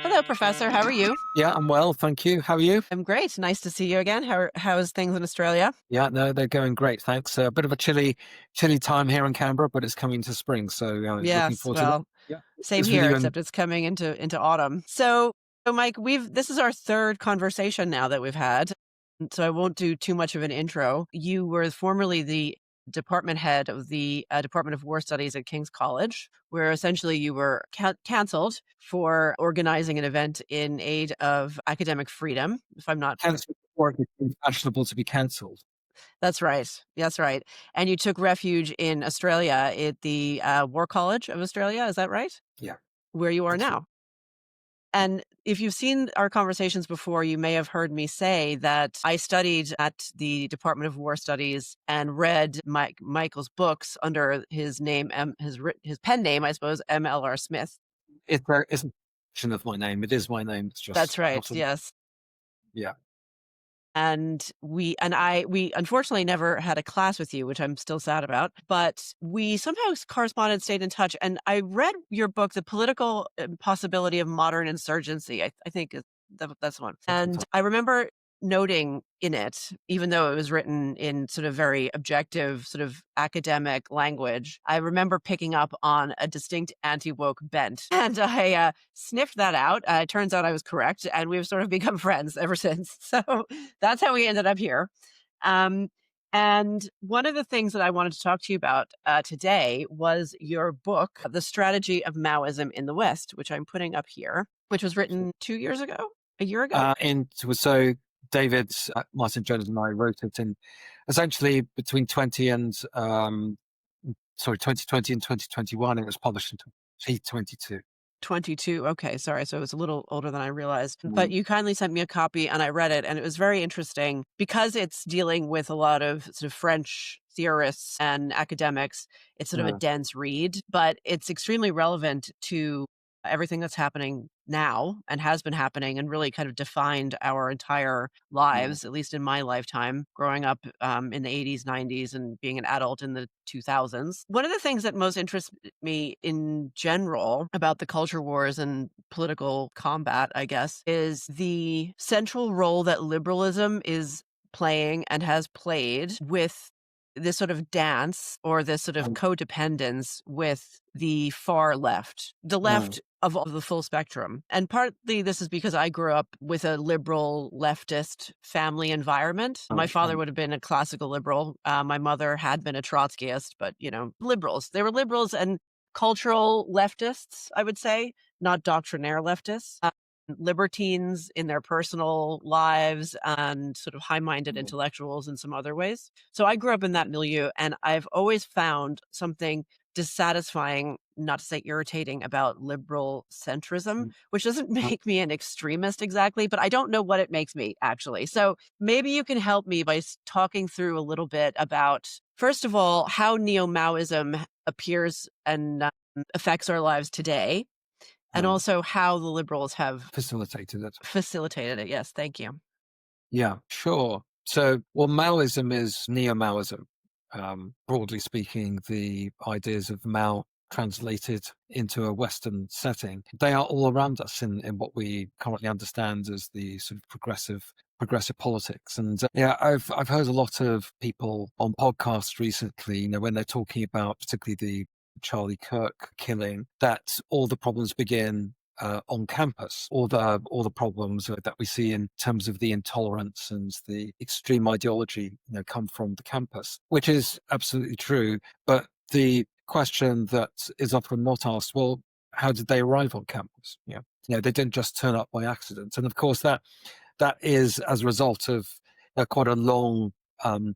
Hello, Professor. How are you? Yeah, I'm well, thank you. How are you? I'm great. Nice to see you again. How's things in Australia? Yeah, no, they're going great, thanks. A bit of a chilly time here in Canberra, but it's coming to spring, so looking Yes, forward to that. well, Yeah, same it's with here, you and except it's coming into autumn. So Mike, we've this is our third conversation now that we've had, so I won't do too much of an intro. You were formerly the department head of the Department of War Studies at King's College, where essentially you were cancelled for organizing an event in aid of academic freedom, if I'm not. cancelled before it became fashionable to be cancelled. That's right. That's right. And you took refuge in Australia at the War College of Australia. Is that right? Yeah, Where you are that's right. now. And if you've seen our conversations before, you may have heard me say that I studied at the Department of War Studies and read Michael's books under his name, his pen name, I suppose, M.L.R. Smith. It's a function of my name. It is my name. It's That's just right. not a Yes. yeah. And we unfortunately never had a class with you, which I'm still sad about, but we somehow corresponded, stayed in touch. And I read your book, The Political Possibility of Modern Insurgency. I think that's the one. Something And I remember noting in it, even though it was written in sort of very objective, sort of academic language, I remember picking up on a distinct anti-woke bent. And I sniffed that out. It turns out I was correct, and we've sort of become friends ever since. So that's how we ended up here. Um, and one of the things that I wanted to talk to you about today was your book, The Strategy of Maoism in the West, which I'm putting up here, which was written 2 years ago, a year ago. So David Martin Jones and I wrote it in essentially between 2020 and 2021. It was published in 2022. 22. Okay, sorry. So it was a little older than I realized. But you kindly sent me a copy and I read it, and it was very interesting because it's dealing with a lot of sort of French theorists and academics. It's sort of a Mm. dense read, but it's extremely relevant to everything that's happening now and has been happening and really kind of defined our entire Mm. lives, at least in my lifetime, growing up in the 80s, 90s, and being an adult in the 2000s. One of the things that most interests me in general about the culture wars and political combat, I guess, is the central role that liberalism is playing and has played with this sort of dance or this sort of Um, codependence with the far left, the mm. left of all the full spectrum. And partly this is because I grew up with a liberal leftist family environment. My father would have been a classical liberal. My mother had been a Trotskyist, but, liberals. They were liberals and cultural leftists, I would say, not doctrinaire leftists. Libertines in their personal lives and sort of high-minded Mm. intellectuals in some other ways. So I grew up in that milieu, and I've always found something dissatisfying, not to say irritating, about liberal centrism, Mm. which doesn't Uh, make me an extremist exactly, but I don't know what it makes me actually. So maybe you can help me by talking through a little bit about, first of all, how neo-Maoism appears and affects our lives today, and um, also how the liberals have Facilitated it. facilitated it. Yes, thank you. Yeah, sure. So, well, Maoism is neo-Maoism. Broadly speaking, the ideas of Mao translated into a Western setting, they are all around us in what we currently understand as the sort of progressive politics. And yeah, I've heard a lot of people on podcasts recently, when they're talking about particularly the Charlie Kirk killing, that all the problems begin on campus, all the problems that we see in terms of the intolerance and the extreme ideology, come from the campus, which is absolutely true. But the question that is often not asked, well, how did they arrive on campus? They didn't just turn up by accident, and of course that is as a result of quite a long and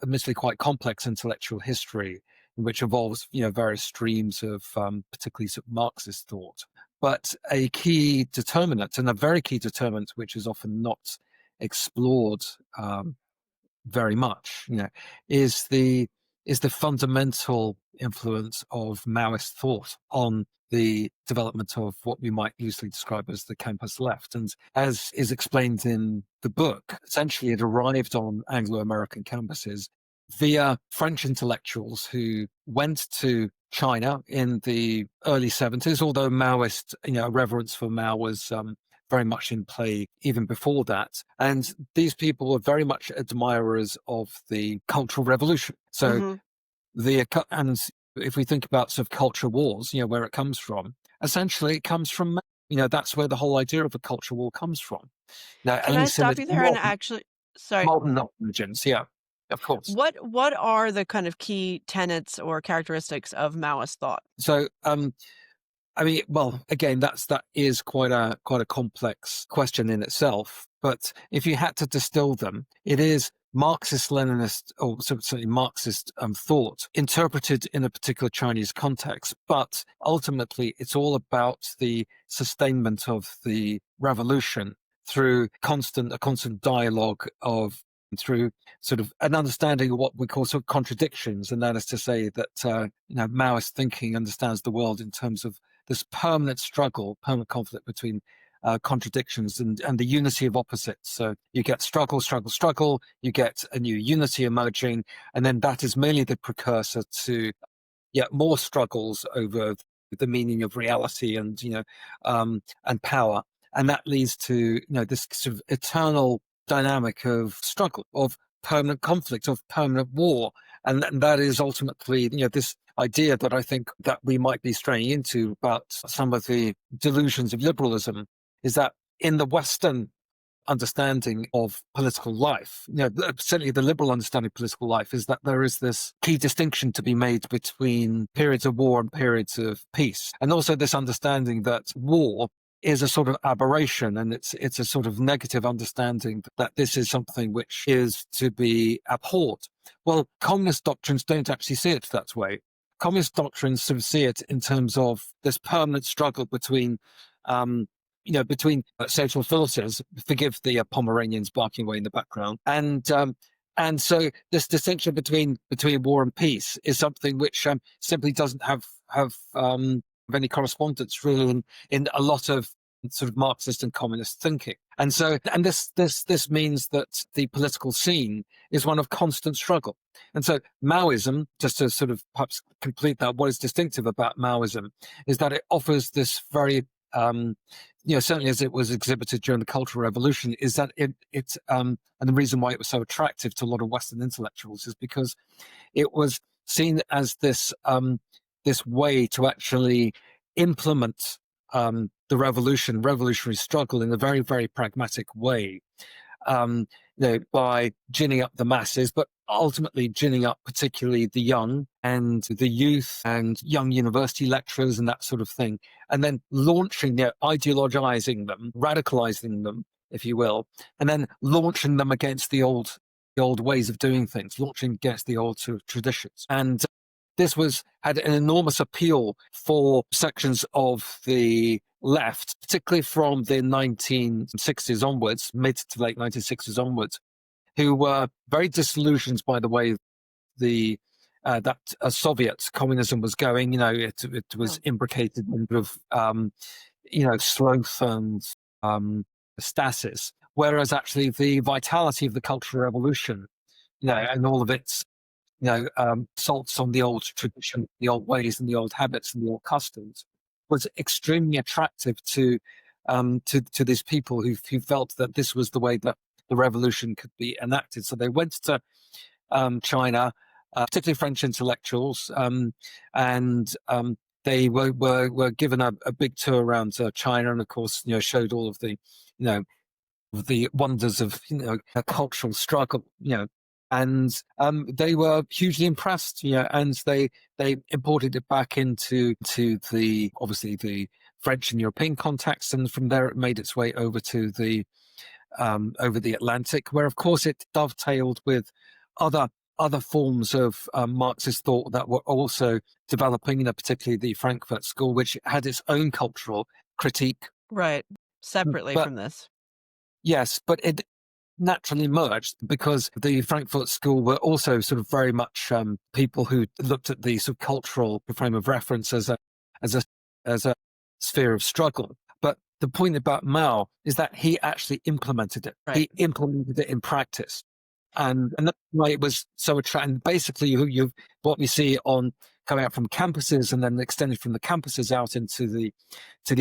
admittedly quite complex intellectual history, which involves various streams of particularly sort of Marxist thought. But a key determinant, and a very key determinant, which is often not explored very much, is the fundamental influence of Maoist thought on the development of what we might loosely describe as the campus left. And as is explained in the book, essentially it arrived on Anglo-American campuses via French intellectuals who went to China in the early 70s, although Maoist, reverence for Mao was very much in play even before that. And these people were very much admirers of the Cultural Revolution. So Mhm. and if we think about sort of culture wars, where it comes from, essentially it comes from Mao. That's where the whole idea of a culture war comes from. Now, at Can I least in stop its you there and actually sorry, modern origins, yeah, of course. what are the kind of key tenets or characteristics of Maoist thought? So, I mean, well, again, that is quite a complex question in itself. But if you had to distill them, it is Marxist-Leninist, or certainly Marxist thought interpreted in a particular Chinese context. But ultimately, it's all about the sustainment of the revolution through a constant dialogue of through sort of an understanding of what we call sort of contradictions, and that is to say that Maoist thinking understands the world in terms of this permanent struggle, permanent conflict between contradictions and the unity of opposites. So you get struggle, struggle, struggle, you get a new unity emerging, and then that is merely the precursor to yet more struggles over the meaning of reality and power. And that leads to this sort of eternal dynamic of struggle, of permanent conflict, of permanent war. And that is ultimately this idea that I think that we might be straying into about some of the delusions of liberalism is that in the Western understanding of political life, certainly the liberal understanding of political life, is that there is this key distinction to be made between periods of war and periods of peace. And also this understanding that war is a sort of aberration, and it's a sort of negative understanding that this is something which is to be abhorred. Well, communist doctrines don't actually see it that way. Communist doctrines sort of see it in terms of this permanent struggle between between social philosophies, forgive the Pomeranians barking away in the background, and so this distinction between war and peace is something which simply doesn't have any correspondence really in a lot of sort of Marxist and communist thinking. And so, and this means that the political scene is one of constant struggle. And so Maoism, just to sort of perhaps complete that, what is distinctive about Maoism is that it offers this very certainly as it was exhibited during the Cultural Revolution, is that and the reason why it was so attractive to a lot of Western intellectuals is because it was seen as this way to actually implement the revolutionary struggle in a very, very pragmatic way, um, by ginning up the masses, but ultimately ginning up particularly the young and the youth and young university lecturers and that sort of thing, and then launching, ideologizing them, radicalizing them, if you will, and then launching them against the old ways of doing things, launching against the old sort of traditions. And this had an enormous appeal for sections of the left, particularly from the 1960s onwards, mid to late 1960s onwards, who were very disillusioned by the way the that Soviet communism was going. It was Oh. imbricated in sort of sloth and stasis, whereas actually the vitality of the Cultural Revolution, and all of its assaults on the old tradition, the old ways, and the old habits and the old customs, was extremely attractive to these people who felt that this was the way that the revolution could be enacted. So they went to China, particularly French intellectuals, and they were given a big tour around China, and of course, showed all of the wonders of a cultural struggle, and they were hugely impressed, and they imported it back into the obviously the French and European context, and from there it made its way over the Atlantic, where of course it dovetailed with other forms of Marxist thought that were also developing, particularly the Frankfurt School, which had its own cultural critique. Right. Separately But from this. yes, but it naturally merged because the Frankfurt School were also sort of very much people who looked at the sort of cultural frame of reference as a as a sphere of struggle. But the point about Mao is that he actually implemented it. Right. He implemented it in practice. and that's why it was so attractive. Basically, you what we see on coming out from campuses and then extending from the campuses out into the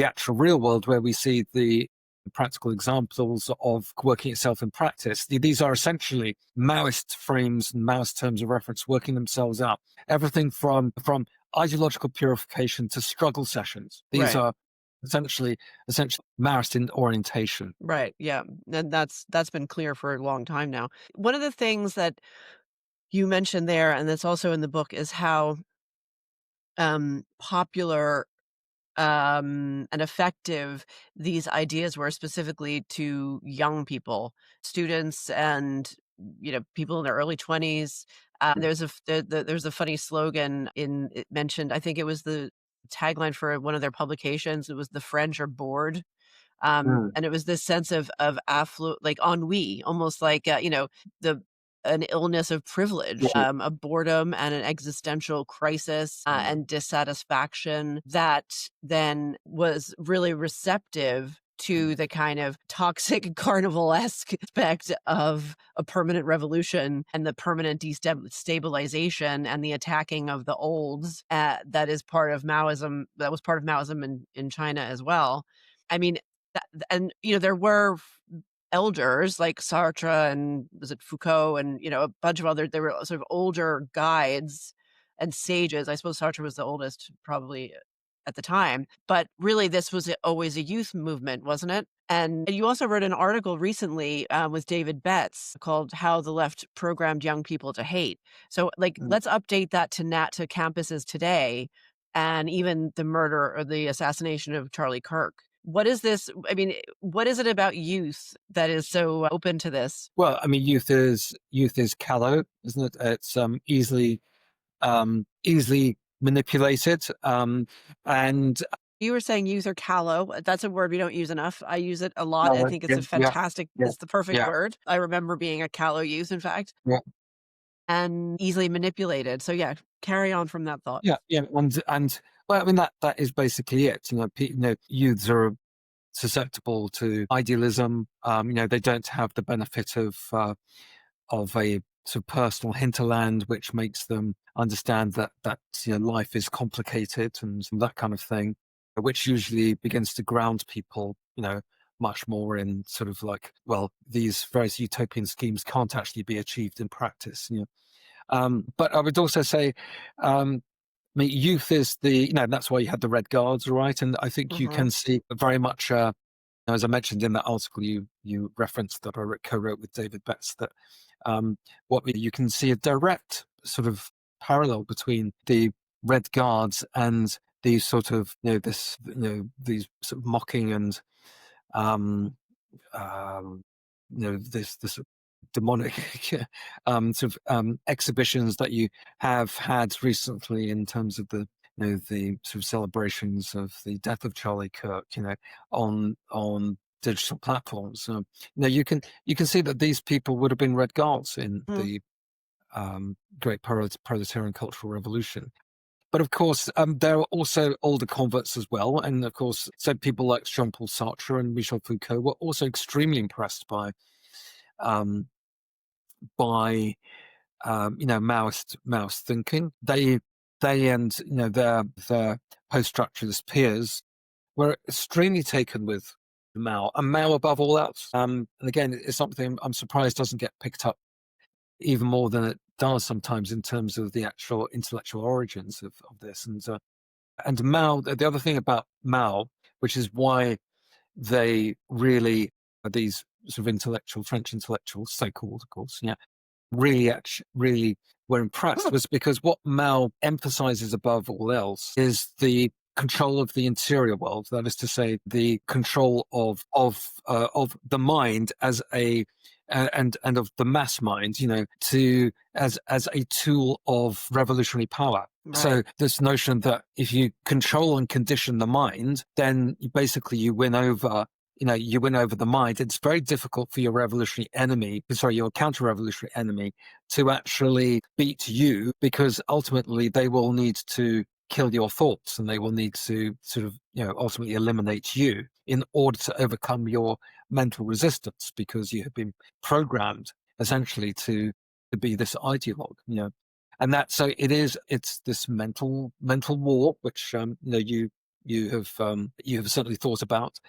actual real world, where we see the practical examples of working itself in practice. These are essentially Maoist frames and Maoist terms of reference working themselves out. Everything from ideological purification to struggle sessions. These Right. are essentially Maoist in orientation. Right. Yeah. And that's been clear for a long time now. One of the things that you mentioned there, and that's also in the book, is how popular and effective these ideas were specifically to young people, students, and people in their early 20s. There's a funny slogan in it mentioned. I think it was the tagline for one of their publications. It was "The French are bored." Mm. And it was this sense of like ennui, almost like, the an illness of privilege, Yeah. a boredom and an existential crisis, and dissatisfaction that then was really receptive to the kind of toxic carnivalesque aspect of a permanent revolution and the permanent destabilization and the attacking of the olds, that is part of Maoism, that was part of Maoism in China as well. I mean, that and, there were elders like Sartre and was it Foucault and, a bunch of other there were sort of older guides and sages. I suppose Sartre was the oldest probably at the time, but really this was always a youth movement, wasn't it? And you also wrote an article recently, with David Betts called "How the Left Programmed Young People to Hate." So, like, Mm. let's update that to campuses today and even the murder or the assassination of Charlie Kirk. What is this? I mean, what is it about youth that is so open to this? Well, I mean, youth is callow, isn't it? It's easily manipulated, and You were saying youth are callow. That's a word we don't use enough. I use it a lot. I think it's yeah, a yeah, fantastic, yeah, it's the perfect yeah, word. I remember being a callow youth, in fact, yeah, and easily manipulated. So yeah, carry on from that thought. yeah, yeah, and well, I mean that is basically it. Youths are susceptible to idealism. They don't have the benefit of a sort of personal hinterland, which makes them understand that life is complicated and that kind of thing, which usually begins to ground people, much more in sort of like, well, these various utopian schemes can't actually be achieved in practice. But I would also say, I mean, youth is that's why you had the Red Guards, right? And I think you Mhm. can see very much. As I mentioned in that article you referenced that I co-wrote with David Betts, that you can see a direct sort of parallel between the Red Guards and these sort of these sort of mocking and um, um, this demonic sort of exhibitions that you have had recently in terms of the sort of celebrations of the death of Charlie Kirk, on digital platforms. You can see that these people would have been Red Guards in Mhm. the great proletarian cultural revolution. But of course, there are also older converts as well. And of course, so people like Jean-Paul Sartre and Michel Foucault were also extremely impressed um, by Maoist thinking. They and their post-structuralist peers were extremely taken with Mao, and Mao above all else. And again, it's something I'm surprised doesn't get picked up even more than it does sometimes in terms of the actual intellectual origins of this. And Mao, the other thing about Mao, which is why they really are these sort of French intellectuals, so-called, of course, yeah, really were impressed, was because what Mao emphasizes above all else is the control of the interior world. That is to say, the control of the mind as a and of the mass mind, to as a tool of revolutionary power. Right. So this notion that if you control and condition the mind, then basically you win over the mind. It's very difficult for your your counter-revolutionary enemy to actually beat you, because ultimately they will need to kill your thoughts and they will need to sort of, ultimately eliminate you in order to overcome your mental resistance, because you have been programmed essentially to be this ideologue, and that so it's this mental war which you have certainly thought about,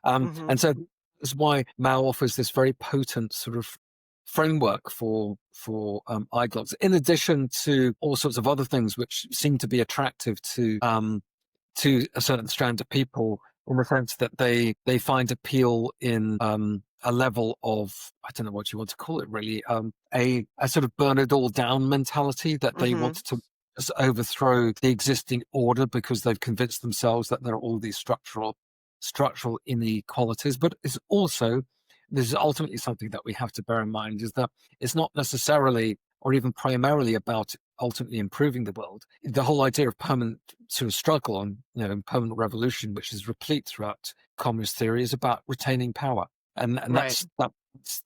Mhm. and so that's why Mao offers this very potent sort of framework for ideologues, in addition to all sorts of other things which seem to be attractive to a certain strand of people, in the sense that they find appeal in a level of, I don't know what you want to call it really, a sort of burn it all down mentality, that they want Mhm. to just overthrow the existing order because they've convinced themselves that there are all these structural inequalities. But it's also, this is ultimately something that we have to bear in mind, is that it's not necessarily or even primarily about ultimately improving the world. The whole idea of permanent sort of struggle and permanent revolution, which is replete throughout communist theory, is about retaining power, and Right.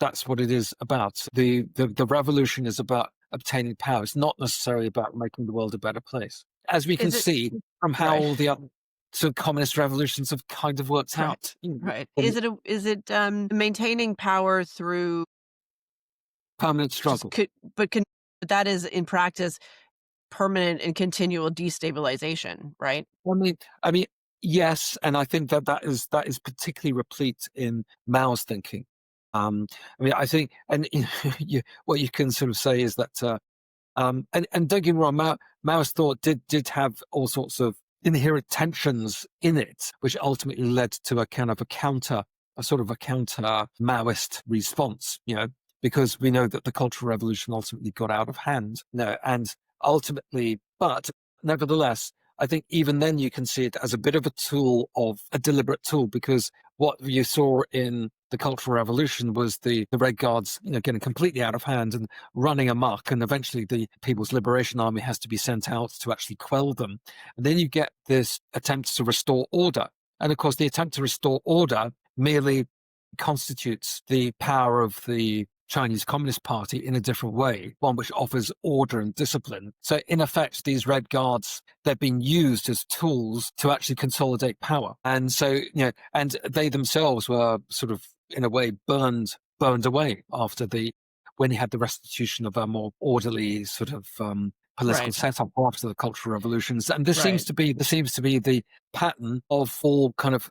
that's what it is about. The revolution is about obtaining power. It's not necessarily about making the world a better place, as we can Is it see from how right? all the other sort of communist revolutions have kind of worked Right. out. Right. The Is it maintaining power through permanent just struggle. could but can but that is in practice permanent and continual destabilization, right? I mean, yes, and I think that is particularly replete in Mao's thinking. Um, I think, and what you can sort of say is that, and don't get me wrong, Mao's thought did have all sorts of inherent tensions in it, which ultimately led to a sort of a counter Maoist response. Because we know that the Cultural Revolution ultimately got out of hand. No, and ultimately, but nevertheless, I think even then you can see it as a bit of a deliberate tool, because what you saw in the Cultural Revolution was the Red Guards, getting completely out of hand and running amok, and eventually the People's Liberation Army has to be sent out to actually quell them. And then you get this attempt to restore order. And of course, the attempt to restore order merely constitutes the power of the Chinese Communist Party in a different way, one which offers order and discipline. So in effect, these Red Guards, they're being used as tools to actually consolidate power. And so, and they themselves were sort of, in a way, burned away when you had the restitution of a more orderly sort of political Right. setup after the Cultural Revolutions. And this seems Right. to be the pattern of all kind of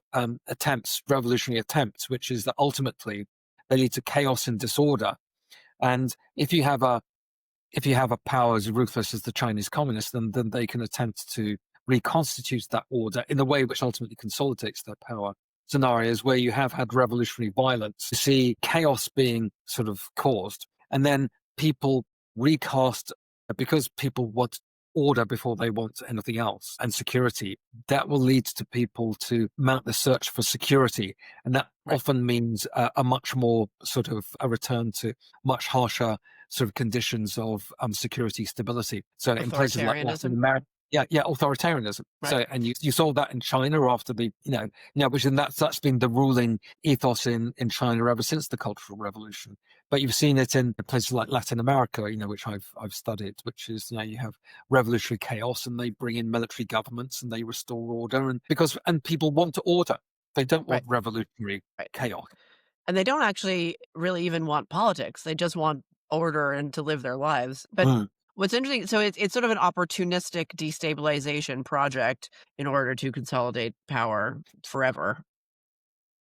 revolutionary attempts, which is that ultimately they lead to chaos and disorder. And if you have a power as ruthless as the Chinese communists, then they can attempt to reconstitute that order in a way which ultimately consolidates their power. Scenarios where you have had revolutionary violence, you see chaos being sort of caused, and then people recast, because people want order before they want anything else, and security. That will lead to people to mount the search for security, and that Right. often means a much more sort of a return to much harsher sort of conditions of security stability. So in places like Latin Authoritarianism. America, yeah, authoritarianism. Right. So, and you saw that in China after which, and that's been the ruling ethos in China ever since the Cultural Revolution. But you've seen it in places like Latin America, which I've studied, which is, you have revolutionary chaos, and they bring in military governments and they restore order, and people want order. They don't Right. want revolutionary Right. chaos. And they don't actually really even want politics. They just want order and to live their lives. But Mm. what's interesting, so it's sort of an opportunistic destabilization project in order to consolidate power forever.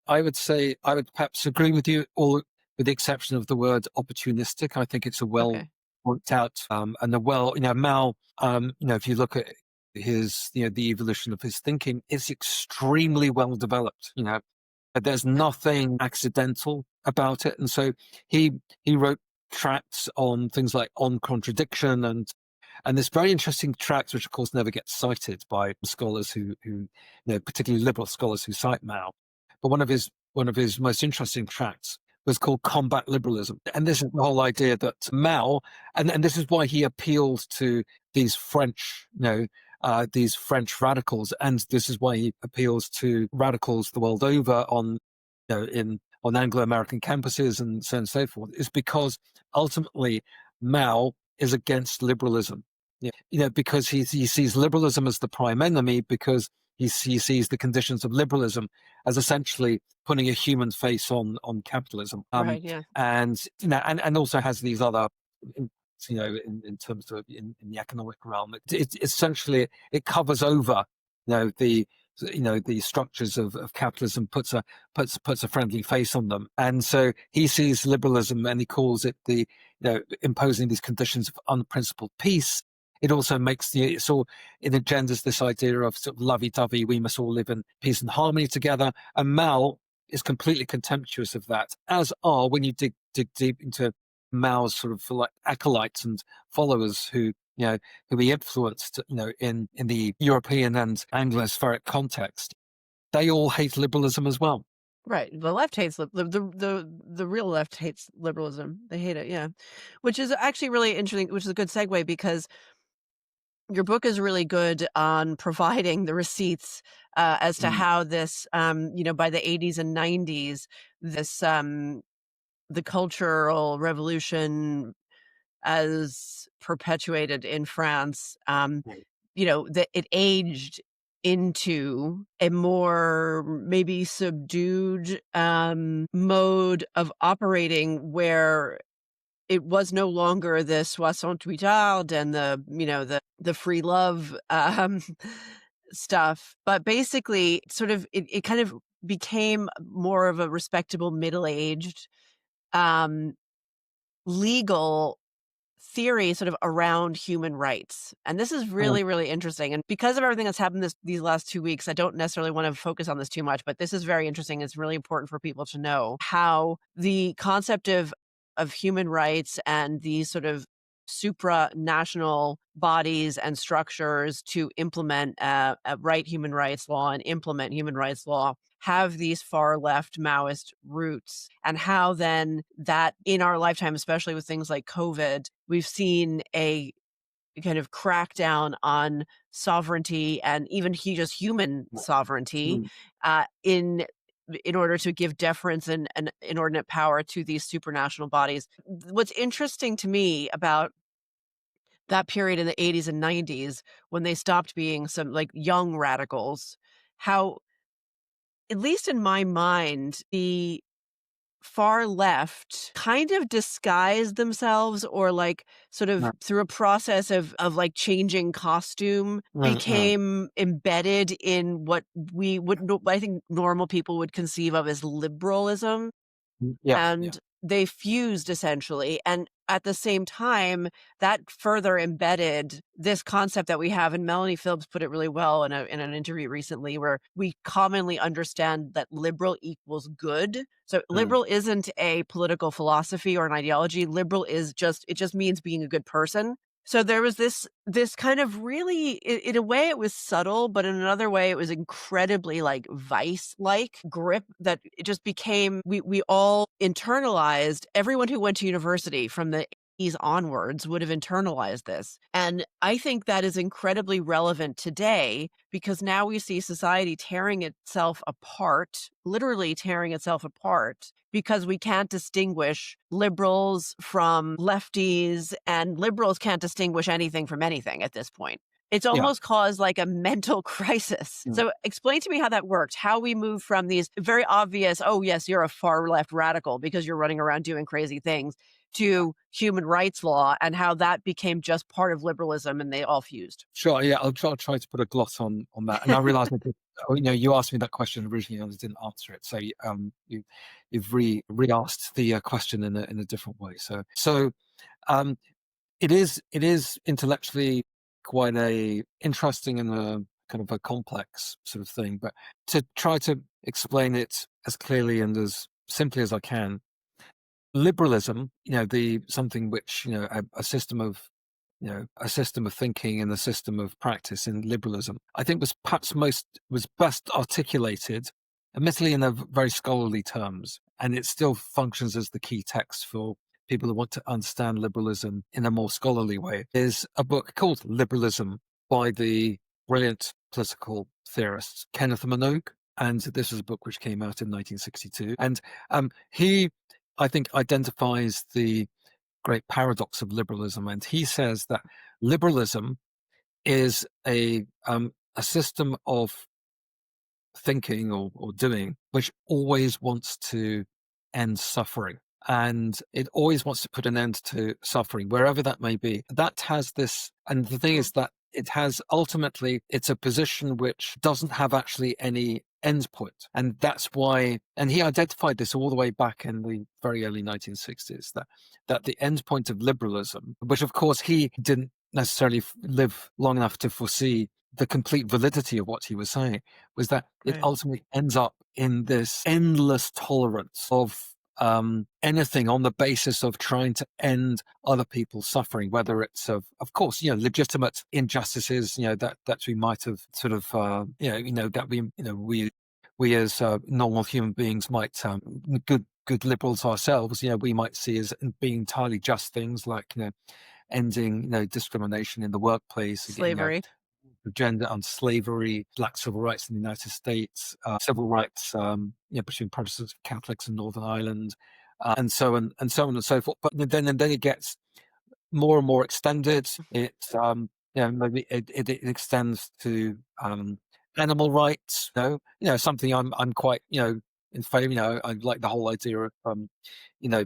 I would say I would perhaps agree with you, all with the exception of the word opportunistic. I think it's a well Okay. worked out, and a Mao. If you look at his, the evolution of his thinking, it's extremely well developed. There's Right. nothing accidental about it, and so he he wrote tracts on things like on contradiction, and this very interesting tract, which of course never gets cited by scholars who particularly liberal scholars who cite Mao. But one of his most interesting tracts was called Combat Liberalism. And this is the whole idea that Mao, and this is why he appealed to these French radicals, and this is why he appeals to radicals the world over on Anglo-American campuses and so on and so forth, is because ultimately Mao is against liberalism. Because he sees liberalism as the prime enemy, because he sees the conditions of liberalism as essentially putting a human face on capitalism, Right, yeah. and and also has these other, in terms of in the economic realm, it essentially it covers over, the the structures of capitalism, puts a friendly face on them, and so he sees liberalism and he calls it the, imposing these conditions of unprincipled peace. It also makes it engenders this idea of sort of lovey-dovey, we must all live in peace and harmony together. And Mao is completely contemptuous of that, as are, when you dig deep into Mao's sort of like acolytes and followers who he influenced, in the European and Anglo-spheric context. They all hate liberalism as well. Right. The left hates the real left hates liberalism. They hate it, yeah. Which is actually really interesting, which is a good segue because your book is really good on providing the receipts as to Mm, how this, by the 80s and 90s, this, the cultural revolution as perpetuated in France, right. that it aged into a more maybe subdued mode of operating where it was no longer the 68 Hard and the free love stuff, but basically sort of it kind of became more of a respectable middle-aged um, legal theory sort of around human rights. And this is Mm, really, really interesting. And because of everything that's happened these last 2 weeks, I don't necessarily want to focus on this too much, but this is very interesting. It's really important for people to know how the concept of human rights and these sort of supranational bodies and structures to implement right human rights law and implement human rights law have these far left Maoist roots, and how then that in our lifetime, especially with things like COVID, we've seen a kind of crackdown on sovereignty and even just human sovereignty mm, in order to give deference and inordinate power to these supranational bodies. What's interesting to me about that period in the 80s and 90s when they stopped being some like young radicals, how, at least in my mind, the far left kind of disguised themselves or like sort of mm, through a process of like changing costume mm, mm, became embedded in what we would I think normal people would conceive of as liberalism, yeah, yeah, and they fused essentially. And at the same time, that further embedded this concept that we have. And Melanie Phillips put it really well in an interview recently, where we commonly understand that liberal equals good. So mm, liberal isn't a political philosophy or an ideology. Liberal is it just means being a good person. So there was this kind of really, in a way it was subtle, but in another way it was incredibly like vice-like grip that it just became, we all internalized. Everyone who went to university from the 80s onwards would have internalized this. And I think that is incredibly relevant today because now we see society tearing itself apart, literally tearing itself apart, because we can't distinguish liberals from lefties, and liberals can't distinguish anything from anything at this point. It's yeah. almost caused like a mental crisis. Mm. So explain to me how that worked, how we move from these very obvious, oh, yes, you're a far left radical because you're running around doing crazy things, to human rights law and how that became just part of liberalism and they all fused. Sure, yeah, I'll try to put a gloss on that. And I realized that, you asked me that question originally and I didn't answer it. So, you've re-asked the question in a different way. So, um, it is intellectually quite a interesting and a kind of a complex sort of thing. But to try to explain it as clearly and as simply as I can, liberalism, the something which, a system of, a system of thinking and a system of practice in liberalism, I think was best articulated, admittedly in a very scholarly terms, and it still functions as the key text for people who want to understand liberalism in a more scholarly way, is a book called Liberalism by the brilliant political theorist Kenneth Minogue. And this was a book which came out in 1962. And he, I think, identifies the great paradox of liberalism. And he says that liberalism is a system of thinking or doing which always wants to end suffering. And it always wants to put an end to suffering, wherever that may be. That has this, and the thing Mm. is that it has ultimately, it's a position which doesn't have actually any end point. And that's why, and he identified this all the way back in the very early 1960s, that the end point of liberalism, which of course he didn't necessarily live long enough to foresee the complete validity of what he was saying, was that it Right. ultimately ends up in this endless tolerance of anything on the basis of trying to end other people's suffering, whether it's of course, legitimate injustices, that we might have sort of, that we as normal human beings might, good liberals ourselves, we might see as being entirely just things like, ending, discrimination in the workplace, Slavery. gender and slavery, black civil rights in the United States, civil rights, between Protestants and Catholics in Northern Ireland, and so on and so on and so forth. But then it gets more and more extended. It, maybe it extends to animal rights. Something I'm quite, in favor. I like the whole idea of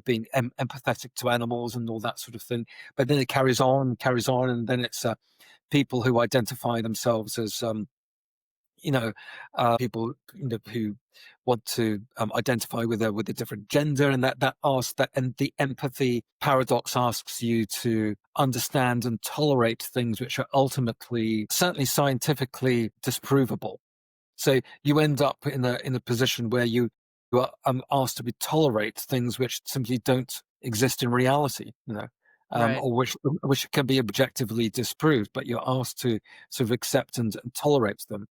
being empathetic to animals and all that sort of thing. But then it carries on, and then it's people who identify themselves as people who want to identify with a different gender, and that asks that, and the empathy paradox asks you to understand and tolerate things which are ultimately, certainly scientifically, disprovable. So you end up in a position where you are asked to tolerate things which simply don't exist in reality, Right. or which can be objectively disproved, but you're asked to sort of accept and tolerate them.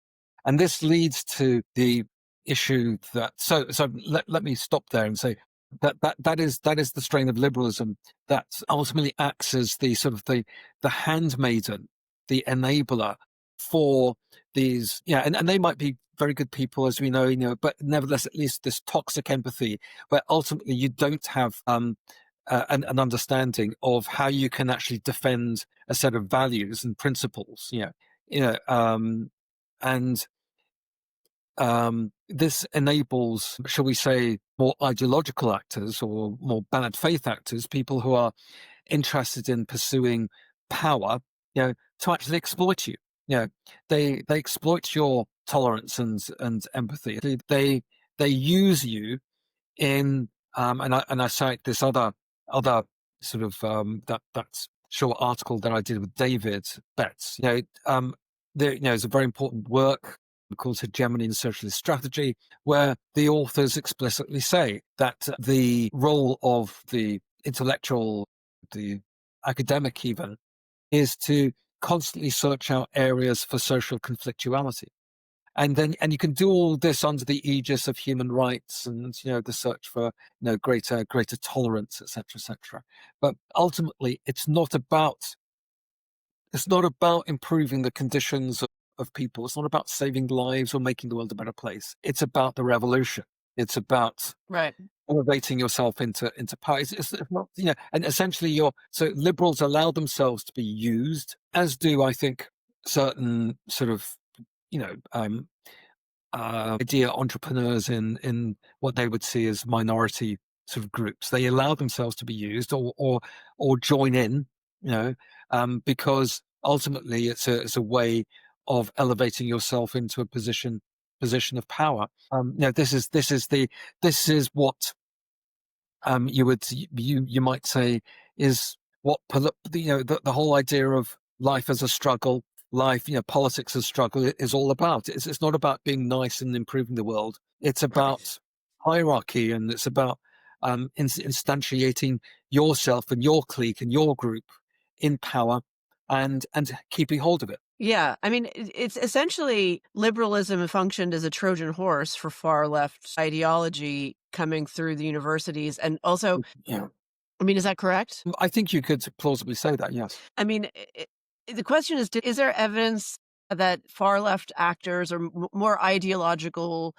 And this leads to the issue that, so let me stop there and say that is the strain of liberalism that ultimately acts as the sort of the handmaiden, the enabler for these, and they might be very good people, as we know, but nevertheless, at least this toxic empathy, where ultimately you don't have an understanding of how you can actually defend a set of values and principles, and this enables, shall we say, more ideological actors or more bad faith actors, people who are interested in pursuing power, to actually exploit you. They exploit your tolerance and empathy. They use you in, and I cite this other sort of, that's short article that I did with David Betts. There's a very important work called Hegemony and Socialist Strategy, where the authors explicitly say that the role of the intellectual, the academic even, is to constantly search out areas for social conflictuality. And you can do all this under the aegis of human rights and the search for greater tolerance, etc., etc. But ultimately, it's not about improving the conditions of people. It's not about saving lives or making the world a better place. It's about the revolution. It's about Right. elevating yourself into power. It's not, and essentially so liberals allow themselves to be used, as do, I think, certain sort of, you know, um, idea entrepreneurs in what they would see as minority sort of groups. They allow themselves to be used or join in, because ultimately it's a way of elevating yourself into a position of power. This is what you might say is what the whole idea of life as a struggle, life, politics as a struggle is all about. It's not about being nice and improving the world. It's Right. about hierarchy, and it's about instantiating yourself and your clique and your group in power, and keeping hold of it. Yeah, I mean, it's essentially liberalism functioned as a Trojan horse for far left ideology coming through the universities, and also, Yeah, I mean, is that correct? I think you could plausibly say that. Yes. I mean, the question is there evidence that far left actors or more ideological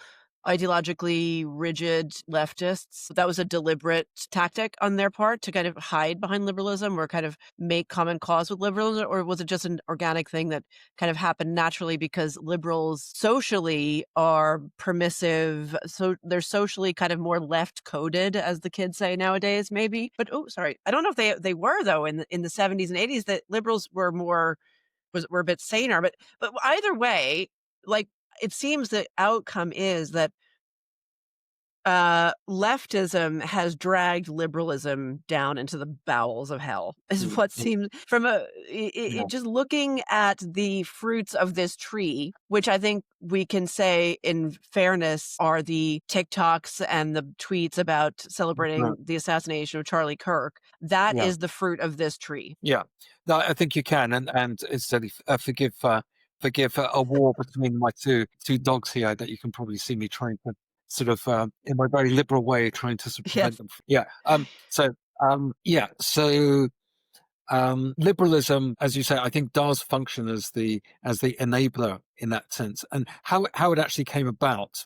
ideologically rigid leftists. That was a deliberate tactic on their part to kind of hide behind liberalism or kind of make common cause with liberalism, or was it just an organic thing that kind of happened naturally because liberals socially are permissive, so they're socially kind of more left coded, as the kids say nowadays, maybe. But oh, sorry, I don't know if they were though in the 70s and 80s that liberals were more were a bit saner. But either way, like it seems the outcome is that leftism has dragged liberalism down into the bowels of hell, is Mm, what mm, seems from yeah, just looking at the fruits of this tree, which I think we can say in fairness are the TikToks and the tweets about right, celebrating the assassination of Charlie Kirk. That yeah. is the fruit of this tree. Yeah, no, I think you can, and instead, forgive a war between my two dogs here that you can probably see me trying to sort of, in my very liberal way, trying to sort of prevent Yes. them. Yeah. Yeah. So liberalism, as you say, I think does function as the enabler in that sense, and how it actually came about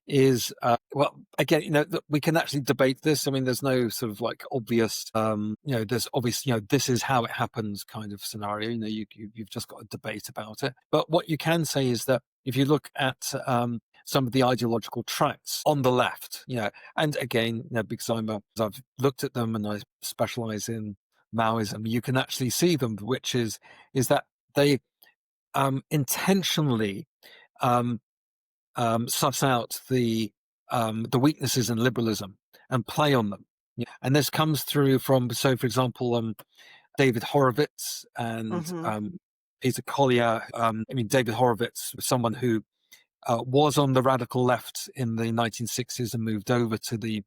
is well, again, we can actually debate this. I mean, there's no sort of like obvious there's obvious, this is how it happens kind of scenario. You've just got a debate about it. But what you can say is that if you look at some of the ideological tracks on the left, and again, because I've looked at them and I specialize in Maoism, you can actually see them, which is that they intentionally um, suss out the weaknesses in liberalism and play on them. Yeah. And this comes through from, so for example, David Horowitz and Mhm. Peter Collier. I mean, David Horowitz was someone who was on the radical left in the 1960s and moved over to the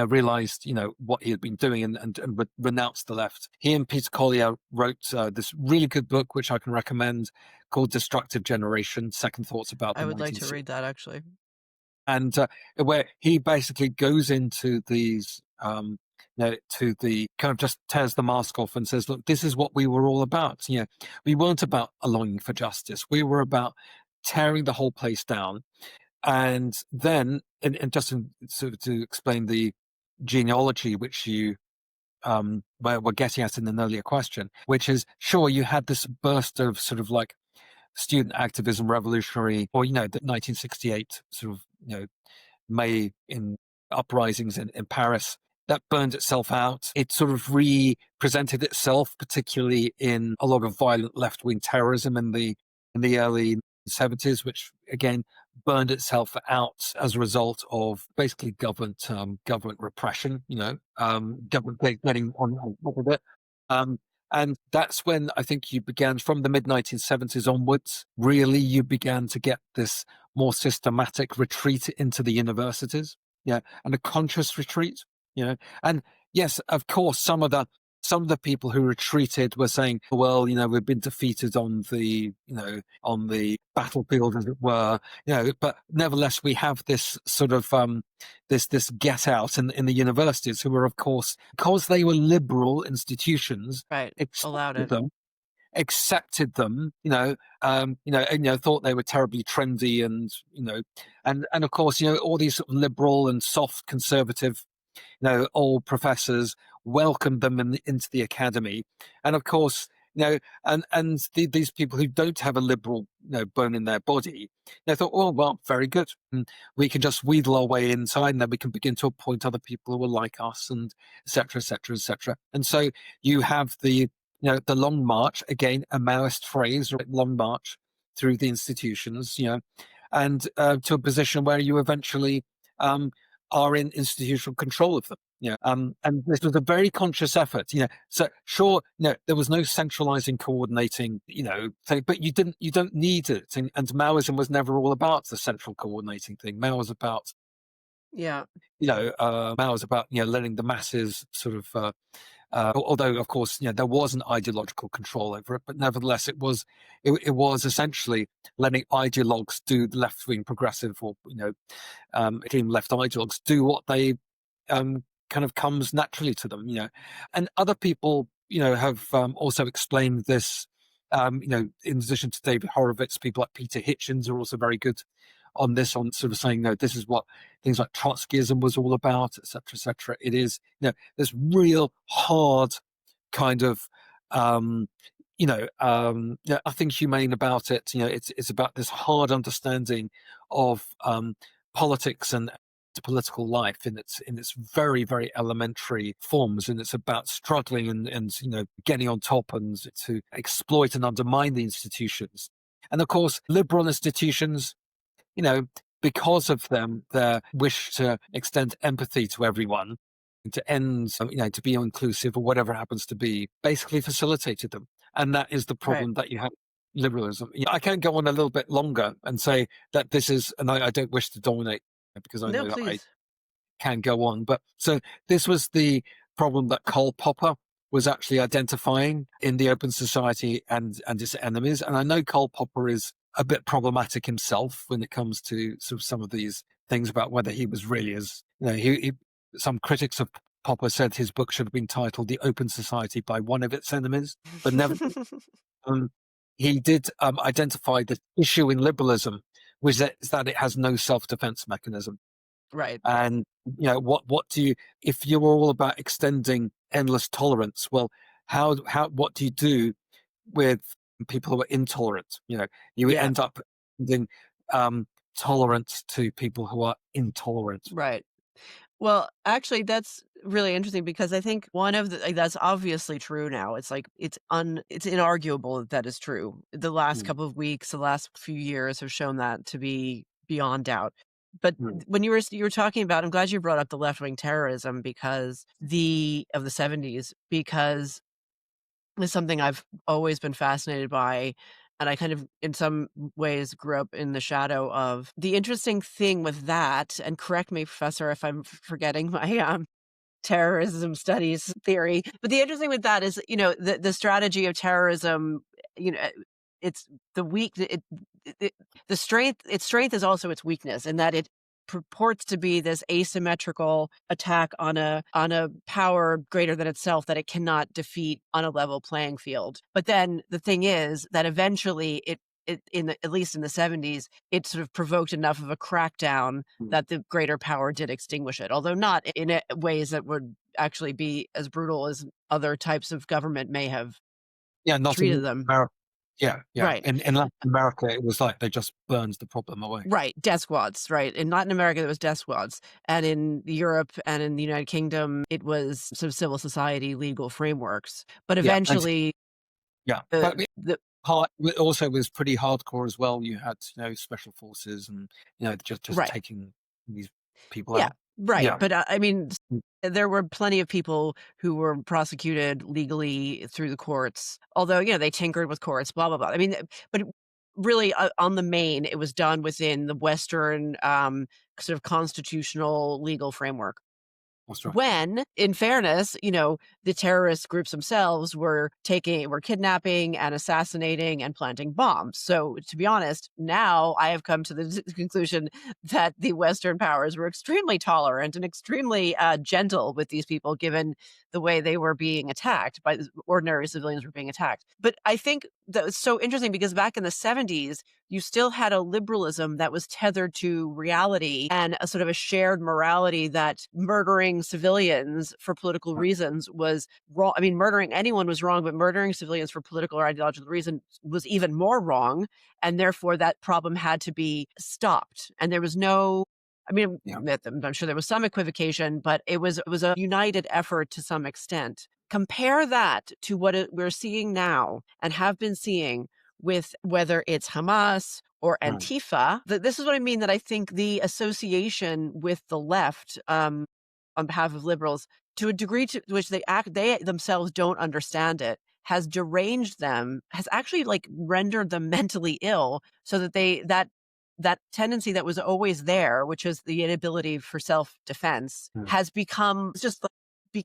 realized what he had been doing and renounced the left. He and Peter Collier wrote this really good book which I can recommend called Destructive Generation: Second Thoughts About I the would like to 1960s. read that actually. And where he basically goes into these to the kind of just tears the mask off and says, look, this is what we were all about. We weren't about a longing for justice, we were about tearing the whole place down. And then and just sort of to explain the genealogy which you we're getting at in an earlier question, which is, sure, you had this burst of sort of like student activism, revolutionary, or the 1968 sort of May in uprisings in Paris. That burned itself out. It sort of represented itself, particularly in a lot of violent left-wing terrorism in the early 70s, which again burned itself out as a result of basically government repression. Government getting on top of it. Um, and that's when I think you began, from the mid 1970s onwards, really you began to get this more systematic retreat into the universities, yeah, and a conscious retreat, you know. And yes, of course, some of the people who retreated were saying, well, we've been defeated on the battlefield, as it were, but nevertheless, we have this sort of this get out in the universities, who were, of course, because they were liberal institutions, Right. Allowed accepted it. them thought they were terribly trendy, and of course, all these sort of liberal and soft conservative, old professors welcomed them into the academy. And of course, these people who don't have a liberal, bone in their body, they thought, oh, well, very good. And we can just wheedle our way inside, and then we can begin to appoint other people who are like us, and et cetera, et cetera, et cetera. And so you have the long march, again, a Maoist phrase, right? Long march through the institutions, and to a position where you eventually are in institutional control of them. And this was a very conscious effort. So sure, there was no centralizing, coordinating, thing, but you don't need it. And Maoism was never all about the central coordinating thing. Yeah. Mao was about letting the masses sort of. Although, of course, there was an ideological control over it, but nevertheless, it was essentially letting ideologues do the left wing progressive, or extreme left ideologues do what they kind of comes naturally to them. And other people have also explained this. In addition to David Horowitz, people like Peter Hitchens are also very good on this, on sort of saying, no, this is what things like Trotskyism was all about, etc., etc. It is, this real hard kind of, um, nothing humane about it. It's about this hard understanding of politics and political life in its very, very elementary forms, and it's about struggling and getting on top and to exploit and undermine the institutions. And of course, liberal institutions, you know, because of their wish to extend empathy to everyone, to end, to be inclusive or whatever happens to be, basically facilitated them. And that is the Right. problem that you have liberalism. I can go on a little bit longer and say that this is, and I don't wish to dominate because I No, know that I please. can go on. But so this was the problem that Karl Popper was actually identifying in the Open Society and its enemies. And I know Karl Popper is a bit problematic himself when it comes to sort of some of these things about whether he was really as, some critics of Popper said his book should have been titled The Open Society by One of Its Enemies, but never, um, he did identify the issue in liberalism was that it has no self-defense mechanism. Right. And what do you, if you're all about extending endless tolerance, well, what do you do with people who are intolerant? You Yeah. end up giving tolerance to people who are intolerant. Right. Well, actually, that's really interesting because I think one of the like, that's obviously true now. It's like it's inarguable that that is true. The last Mm, couple of weeks, the last few years have shown that to be beyond doubt. But mm, when you were talking about, I'm glad you brought up the left wing terrorism because the of the 70s because it's something I've always been fascinated by. And I kind of, in some ways, grew up in the shadow of the interesting thing with that. And correct me, Professor, if I'm forgetting my terrorism studies theory. But the interesting with that is, the strategy of terrorism, you know, it's the weak it the strength its strength is also its weakness in that it purports to be this asymmetrical attack on a power greater than itself that it cannot defeat on a level playing field. But then the thing is that eventually at least in the 70s, it sort of provoked enough of a crackdown mm. that the greater power did extinguish it, although not in ways that would actually be as brutal as other types of government may have Yeah, not treated in them. America. Yeah, yeah. Right. In Latin America, it was like they just burned the problem away. Right, death squads, right. In Latin America, there was death squads, and in Europe and in the United Kingdom, it was sort of civil society legal frameworks. But Yeah, and eventually, yeah, but the it also was pretty hardcore as well. You had special forces and just right. taking these people Yeah, out. right, Yeah, but, I mean, mm, there were plenty of people who were prosecuted legally through the courts, although, they tinkered with courts, blah, blah, blah. I mean, but really, on the main, it was done within the Western, sort of constitutional legal framework. that's right. When, in fairness, the terrorist groups themselves were kidnapping and assassinating and planting bombs. So, to be honest, now I have come to the conclusion that the Western powers were extremely tolerant and extremely gentle with these people, given the way they were being attacked by ordinary civilians were being attacked. But I think that was so interesting because back in the 70s, you still had a liberalism that was tethered to reality and a sort of a shared morality that murdering civilians for political Right. reasons was wrong. I mean, murdering anyone was wrong, but murdering civilians for political or ideological reasons was even more wrong. And therefore, that problem had to be stopped. And there was no I mean, Yeah, I'm sure there was some equivocation, but it was a united effort to some extent. Compare that to what we're seeing now and have been seeing with whether it's Hamas or right. Antifa. This is what I mean that I think the association with the left, on behalf of liberals, to a degree to which they themselves don't understand it, has deranged them, has actually like rendered them mentally ill, so that that tendency that was always there, which is the inability for self-defense, Mm, has become the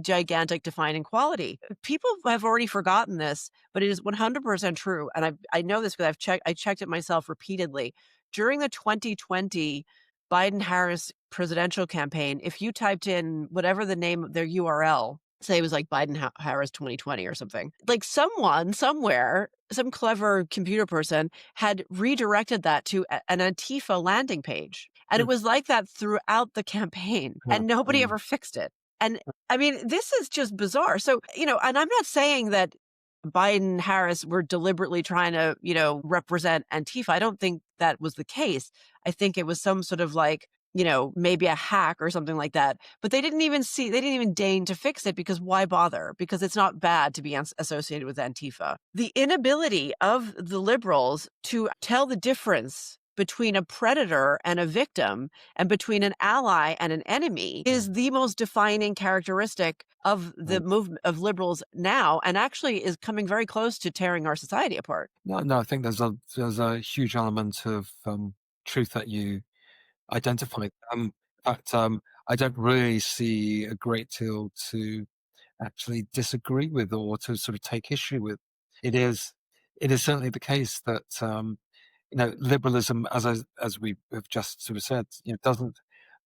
gigantic defining quality. People have already forgotten this, but it is 100% true. And I know this because I checked it myself repeatedly. During the 2020 Biden Harris presidential campaign, if you typed in whatever the name of their URL, say it was like Biden Harris 2020 or something. Like someone somewhere, some clever computer person had redirected that to an Antifa landing page. And it Mm, was like that throughout the campaign, yeah, and nobody mm, ever fixed it. And I mean, this is just bizarre. So, and I'm not saying that Biden, Harris were deliberately trying to, represent Antifa. I don't think that was the case. I think it was some sort of like, maybe a hack or something like that. But they didn't even deign to fix it because why bother? Because it's not bad to be associated with Antifa. The inability of the liberals to tell the difference between a predator and a victim and between an ally and an enemy mm, is the most defining characteristic of the mm. movement of liberals now, and actually is coming very close to tearing our society apart. No, no, I think there's a huge element of truth that you identified. In fact, I don't really see a great deal to actually disagree with or to sort of take issue with. It is it is certainly the case that liberalism, as we have just sort of said,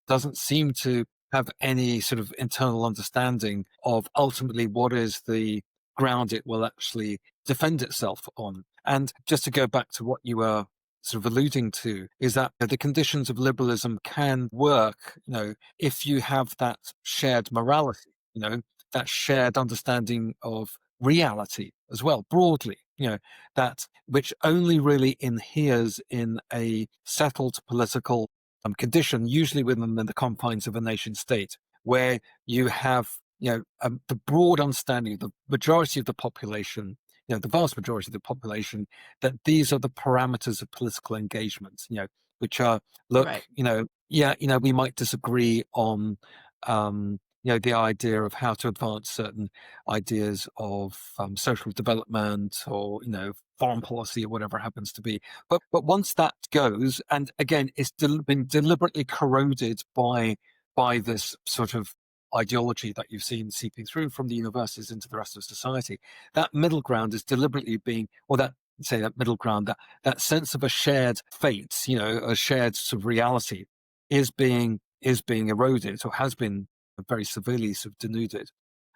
doesn't seem to have any sort of internal understanding of ultimately what is the ground it will actually defend itself on. And just to go back to what you were sort of alluding to, is that the conditions of liberalism can work, if you have that shared morality, that shared understanding of reality as well, broadly, that which only really inheres in a settled political condition, usually within the confines of a nation state, where you have the broad understanding of the majority of the population, the vast majority of the population, that these are the parameters of political engagement, which are, look, Right. yeah, we might disagree on the idea of how to advance certain ideas of social development, or foreign policy, or whatever it happens to be. But once that goes, and again, it's been deliberately corroded by this sort of ideology that you've seen seeping through from the universities into the rest of society, that middle ground is deliberately being, or that middle ground, that sense of a shared fate, a shared sort of reality, is being eroded, or has been very severely sort of denuded,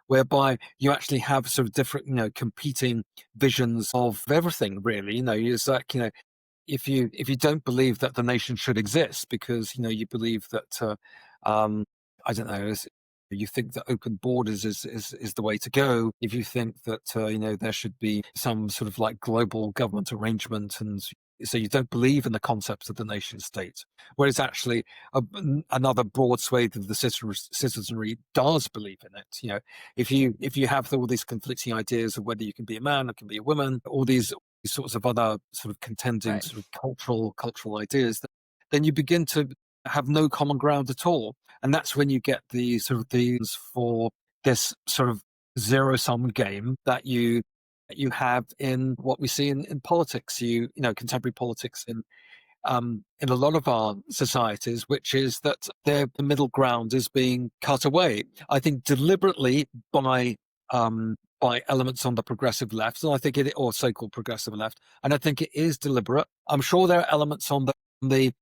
whereby you actually have sort of different, competing visions of everything. Really, it's like, if you don't believe that the nation should exist because you believe that I don't know, you think that open borders is the way to go. If you think that there should be some sort of like global government arrangement, and so you don't believe in the concepts of the nation state, whereas actually another broad swathe of the citizenry does believe in it. If you have all these conflicting ideas of whether you can be a man or can be a woman, all these sorts of other sort of contending Right. sort of cultural ideas, then you begin to have no common ground at all. And that's when you get the sort of these for this sort of zero sum game that you have in what we see in politics, contemporary politics in a lot of our societies, which is that the middle ground is being cut away. I think deliberately by elements on the progressive left, and I think or so-called progressive left, and I think it is deliberate. I'm sure there are elements on the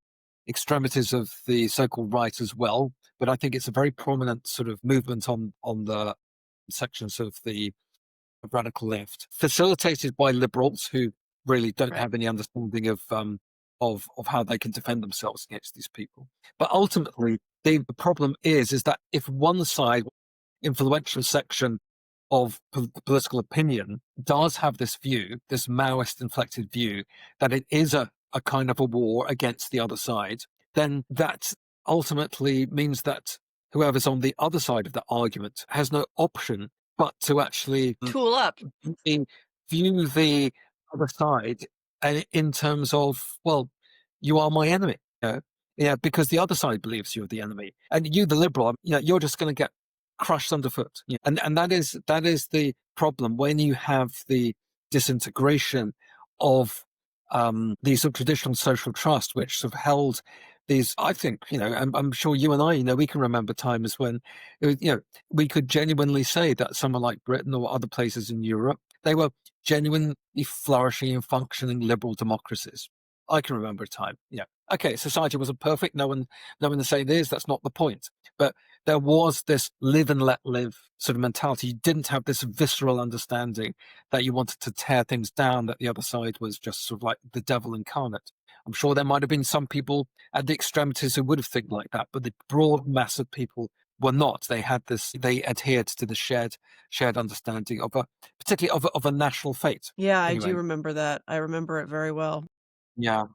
extremities of the so-called right as well, but I think it's a very prominent sort of movement on the sections of the radical left, facilitated by liberals who really don't Right. have any understanding of how they can defend themselves against these people. But ultimately, the problem is that if one side, influential section of political opinion, does have this view, this Maoist inflected view, that it is a kind of a war against the other side, then that ultimately means that whoever's on the other side of the argument has no option but to actually Tool up. view view the other side in terms of, well, you are my enemy. Yeah, because the other side believes you're the enemy, and you, the liberal, you're just going to get crushed underfoot. And that is the problem when you have the disintegration of these sort of traditional social trust, which sort of held these. I think, I'm sure you and I, we can remember times when, we could genuinely say that somewhere like Britain or other places in Europe, they were genuinely flourishing and functioning liberal democracies. I can remember a time. Yeah. Okay, society wasn't perfect. No one is saying this. That's not the point. But there was this live and let live sort of mentality. You didn't have this visceral understanding that you wanted to tear things down, that the other side was just sort of like the devil incarnate. I'm sure there might have been some people at the extremities who would have think like that, but the broad mass of people were not. They had this. They adhered to the shared understanding of a particularly of a national fate. Yeah, I do Anyway, remember that. I remember it very well. yeah.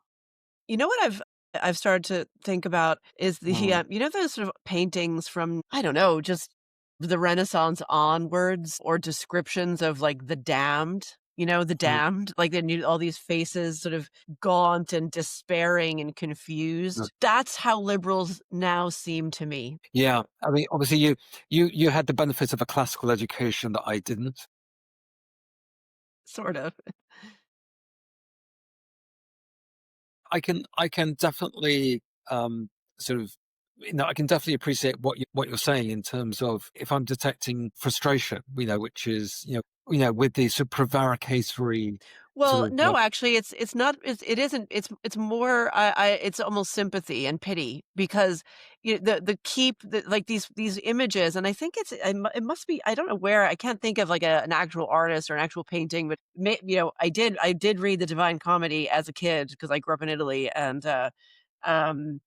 You know what I've started to think about is the, Mm, you know, those sort of paintings from, I don't know, just the Renaissance onwards, or descriptions of, like, the damned, you know, the mm, damned, like, they need all these faces sort of gaunt and despairing and mm. confused. That's how liberals now seem to me, Yeah, I mean, obviously, you had the benefit of a classical education that I didn't. sort of. I can definitely sort of I can definitely appreciate what you're saying in terms of if I'm detecting frustration, which is with the sort of prevaricatory sort Well, of no, actually, it's not it isn't it's more it's almost sympathy and pity, because like these images, and I think it must be, I don't know where, I can't think of like an actual artist or an actual painting, but I did read the Divine Comedy as a kid because I grew up in Italy, and um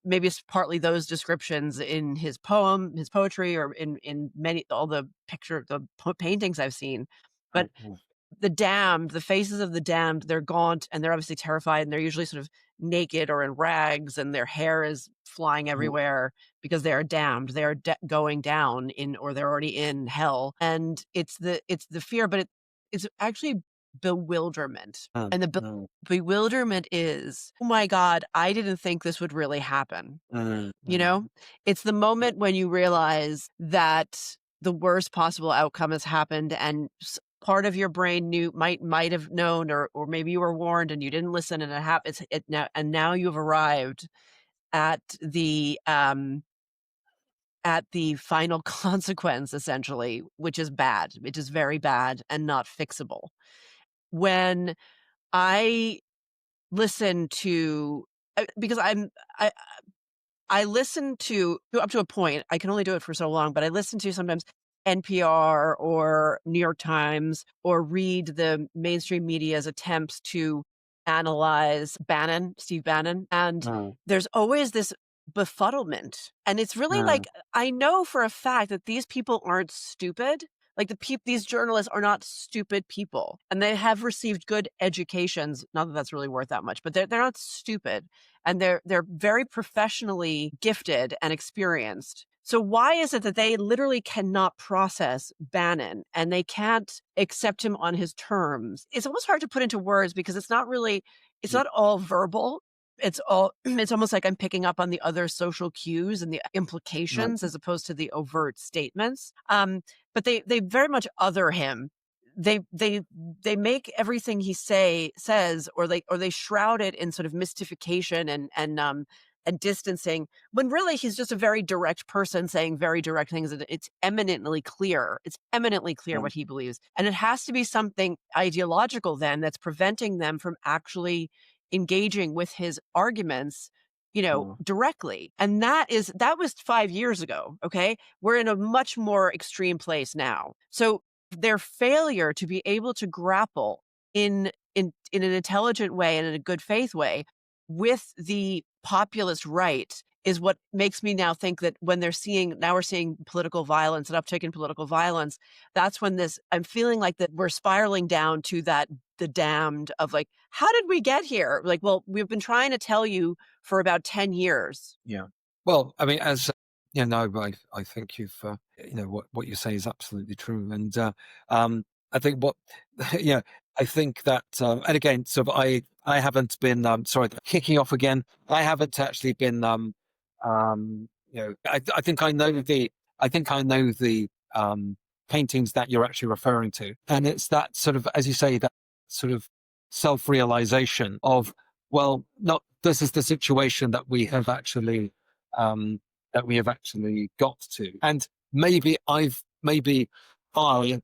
maybe it's partly those descriptions in his poetry, or in many all the paintings I've seen, but mm, the faces of the damned, they're gaunt and they're obviously terrified, and they're usually sort of naked or in rags, and their hair is flying mm, everywhere because they are damned. They are going down in, or they're already in hell. And it's the fear, but it's actually bewilderment. mm, And the mm, bewilderment is, oh my God, I didn't think this would really happen. mm, You mm, know? It's the moment when you realize that the worst possible outcome has happened, and part of your brain might have known, or maybe you were warned and you didn't listen, and now you've arrived at the final consequence, essentially, which is bad. It is very bad and not fixable. When I listen to because I listen to up to a point. I can only do it for so long, but I listen to sometimes NPR or New York Times, or read the mainstream media's attempts to analyze Steve Bannon, and mm, there's always this befuddlement. And it's really mm, like, I know for a fact that these people aren't stupid. Like these journalists are not stupid people, and they have received good educations. Not that that's really worth that much, but they're not stupid, and they're very professionally gifted and experienced. So why is it that they literally cannot process Bannon, and they can't accept him on his terms? It's almost hard to put into words, because it's mm, not all verbal. It's almost like I'm picking up on the other social cues and the implications, mm, as opposed to the overt statements. But they very much other him. They they they make everything he says, or they shroud it in sort of mystification and distancing, when really he's just a very direct person saying very direct things, and it's eminently clear. It's eminently clear mm, what he believes. And it has to be something ideological then that's preventing them from actually engaging with his arguments, mm, directly. And that was 5 years ago, okay? We're in a much more extreme place now. So their failure to be able to grapple in an intelligent way and in a good faith way with the populist right is what makes me now think that when we're seeing political violence, an uptick in political violence, that's when I'm feeling like that we're spiraling down to the damned of, like, how did we get here? Like, well, we've been trying to tell you for about 10 years. yeah. Well, I mean, as no, I think what you say is absolutely true, and I think what yeah, I think that, and again, sort of, I haven't been sorry, kicking off again. I haven't actually been I think I know the paintings that you're actually referring to, and it's that sort of, as you say, that sort of self-realization of, well, not this is the situation um, that we have actually got to, and maybe I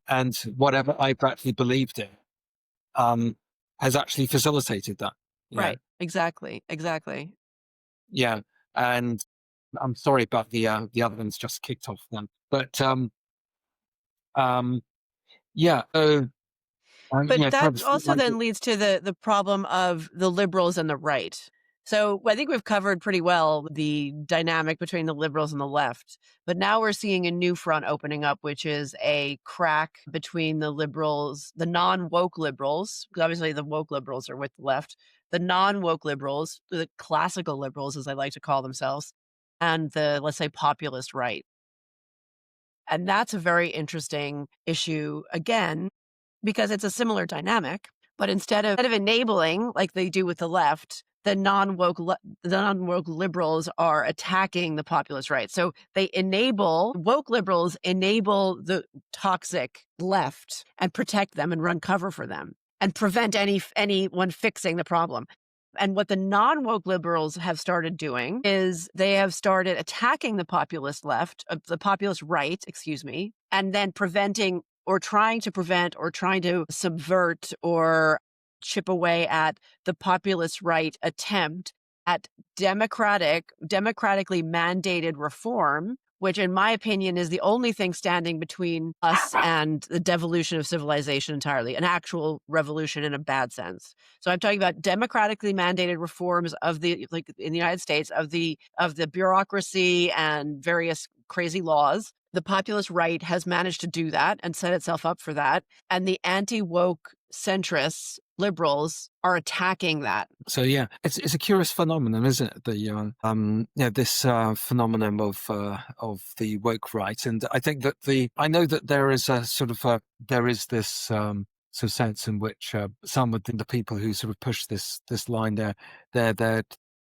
and whatever I've actually believed in um, has actually facilitated that. Yeah, Right. Exactly. Exactly. yeah. And I'm sorry about the other one's just kicked off then. But um, yeah. So But kind that of also like then leads to the problem of the liberals and the right. So I think we've covered pretty well the dynamic between the liberals and the left. But now we're seeing a new front opening up, which is a crack between the liberals, the non woke liberals, because obviously the woke liberals are with the left, the non woke liberals, the classical liberals, as they like to call themselves, and the, let's say, populist right. And that's a very interesting issue, again, because it's a similar dynamic, but instead of enabling like they do with the left, the non-woke liberals are attacking the populist right. So they enable woke liberals enable the toxic left and protect them and run cover for them and prevent anyone fixing the problem. And what the non-woke liberals have started doing is they have started attacking the populist left, the populist right, excuse me, and then preventing or trying to prevent or trying to subvert or chip away at the populist right attempt at democratically mandated reform, which in my opinion is the only thing standing between us and the devolution of civilization entirely, an actual revolution in a bad sense. So I'm talking about democratically mandated reforms of the, like in the United States, of the bureaucracy and various crazy laws. The populist right has managed to do that and set itself up for that. And the anti-woke centrists, liberals, are attacking that. so. Yeah, it's a curious phenomenon, isn't it? This phenomenon of the woke right, and I think that I know that there is a sort of there is this sort of sense in which some of the people who sort of push this line there, they're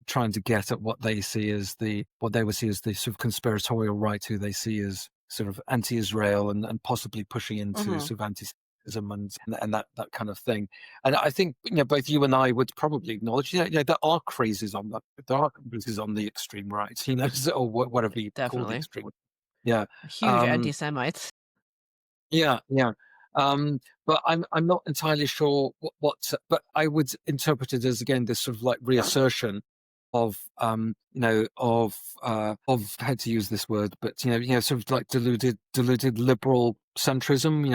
trying to get at what they see as what they would see as the sort of conspiratorial right, who they see as sort of anti-Israel and possibly pushing into Mhm. sort of anti-Semitism and that kind of thing. And I think both you and I would probably acknowledge, there are crazes on the extreme right, or whatever you call the Definitely. extreme. Yeah, Huge um, anti-Semites. yeah, yeah. But I'm not entirely sure but I would interpret it as again this sort of like reassertion of of how to use this word, but sort of like deluded liberal centrism.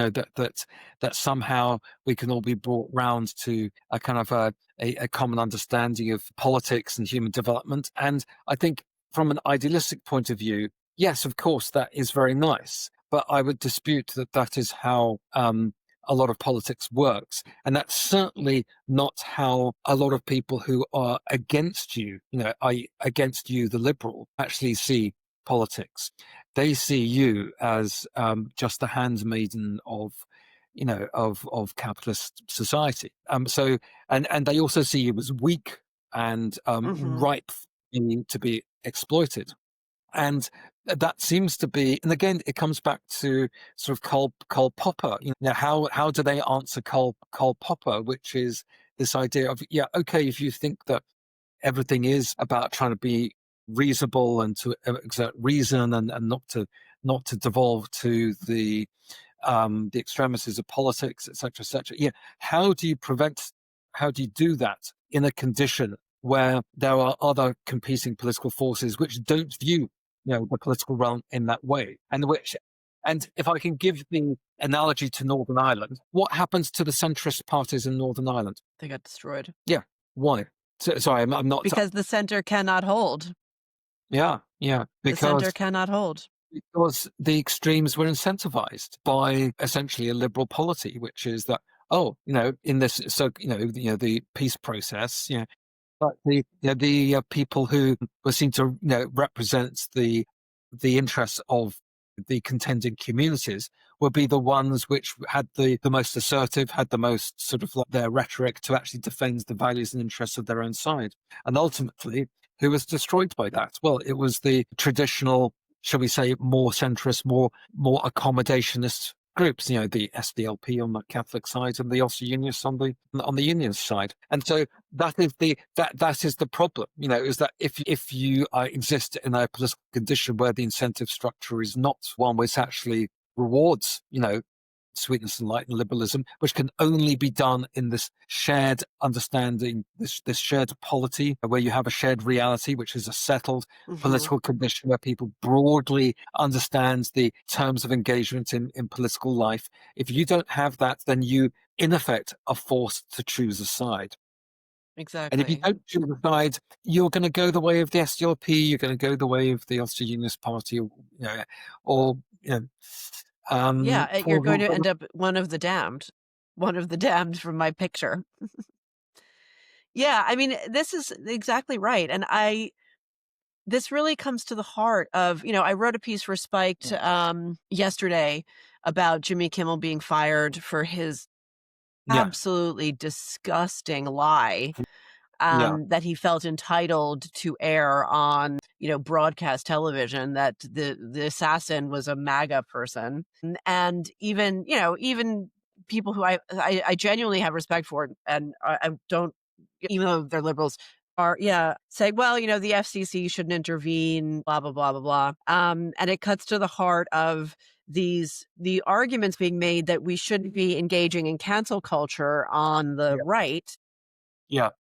That somehow we can all be brought round to a kind of a common understanding of politics and human development. And I think from an idealistic point of view, yes, of course, that is very nice. But I would dispute that that is how a lot of politics works. And that's certainly not how a lot of people who are against you, against you, the liberal, actually see politics. They see you as just the handmaiden of, of capitalist society. And they also see you as weak and Mhm. ripe to be exploited. And that seems to be, and again, it comes back to sort of Karl Popper. How do they answer Karl Popper, which is this idea of, yeah, okay, if you think that everything is about trying to be reasonable and to exert reason and not to devolve to the extremities of politics, etc., etc. Yeah, how do you prevent? How do you do that in a condition where there are other competing political forces which don't view, the political realm in that way, and if I can give the analogy to Northern Ireland, what happens to the centrist parties in Northern Ireland? They got destroyed Yeah, why? Sorry, I'm not. because the center cannot hold. Yeah, yeah, The center because cannot hold. the extremes were incentivized by essentially a liberal polity, which is that, in this, so the peace process, but the people who were seen to represent the interests of the contending communities would be the ones which had the most assertive, had the most sort of like their rhetoric to actually defend the values and interests of their own side. And ultimately, who was destroyed by that? Well, it was the traditional, shall we say, more centrist, more accommodationist groups, the SDLP on the Catholic side and the Ulster Unionists on the Union side. And so that is the problem, is that if you exist in a political condition where the incentive structure is not one which actually rewards, sweetness and light and liberalism, which can only be done in this shared understanding, this shared polity, where you have a shared reality, which is a settled Mhm. political condition where people broadly understand the terms of engagement in political life. If you don't have that, then you, in effect, are forced to choose a side. And if you Exactly. don't choose a side, you're going to go the way of the SDLP, you're going to go the way of the Ulster Unionist Party, or Yeah, you're for going to end up one of the damned. One of the damned from my picture. Yeah, I mean, this is exactly right, and I this really comes to the heart of I wrote a piece for Spiked, yesterday about Jimmy Kimmel being fired for his yeah, absolutely disgusting lie, yeah, that he felt entitled to air on, broadcast television, that the assassin was a MAGA person. And even, even people who I genuinely have respect for, and I don't, even though they're liberals, are, yeah, say, well, the FCC shouldn't intervene, blah, blah, blah, blah, blah. And it cuts to the heart of the arguments being made that we shouldn't be engaging in cancel culture on the yeah, right. yeah,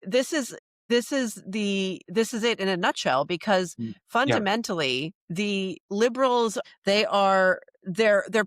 This is this is it in a nutshell, because yeah, fundamentally the liberals, they're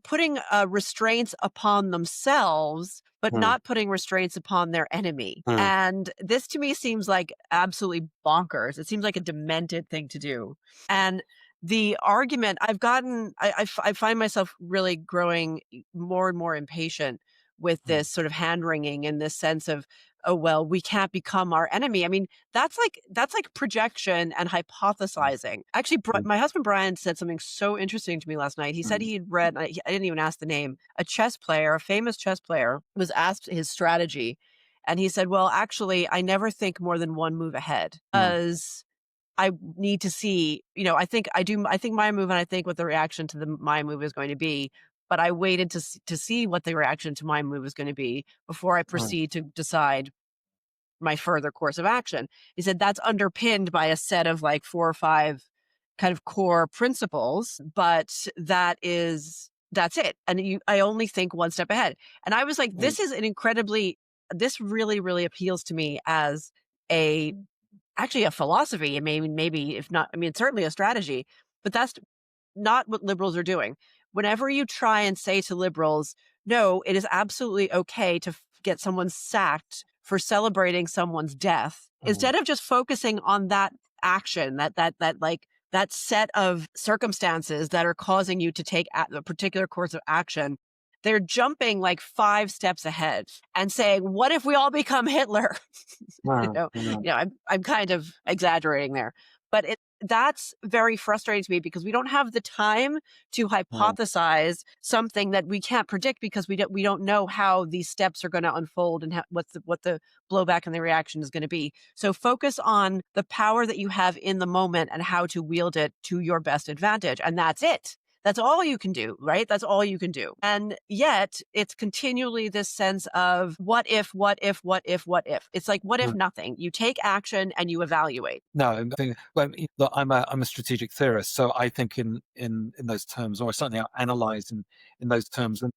putting restraints upon themselves, but mm, not putting restraints upon their enemy. mm, And this to me seems like absolutely bonkers. It seems like a demented thing to do. And the argument I've gotten, I find myself really growing more and more impatient with mm, this sort of hand wringing, in this sense of, oh well, we can't become our enemy. I mean, that's like projection and hypothesizing. Actually, mm, my husband Brian said something so interesting to me last night. He said mm, he'd read, I didn't even ask the name, a chess player, a famous chess player, was asked his strategy, and he said, well, actually, I never think more than one move ahead, mm, because I need to see, I think my move, and I think what the reaction to my move is going to be, but I waited to see what the reaction to my move is going to be before I mm, proceed to decide my further course of action. He said that's underpinned by a set of like 4 or 5 kind of core principles, but that's it. And I only think one step ahead. And I was like, mm, this really, really appeals to me as a actually a philosophy, and maybe if not, I mean, certainly a strategy, but that's not what liberals are doing. Whenever you try and say to liberals, no, it is absolutely okay to get someone sacked for celebrating someone's death, mm, instead of just focusing on that action, that set of circumstances that are causing you to take a particular course of action, they're jumping like 5 steps ahead and saying, what if we all become Hitler? you mm, know, mm, I'm kind of exaggerating there, but that's very frustrating to me, because we don't have the time to mm. hypothesize something that we can't predict, because we don't know how these steps are going to unfold, and what the blowback and the reaction is going to be. So focus on the power that you have in the moment and how to wield it to your best advantage, and that's it. That's all you can do, right? That's all you can do. And yet it's continually this sense of what if, what if, what if, what if. It's like, what if Mm. nothing? You take action and you evaluate. No, I think, well, look, I'm a strategic theorist, so I think in those terms, or certainly I analyze in those terms, and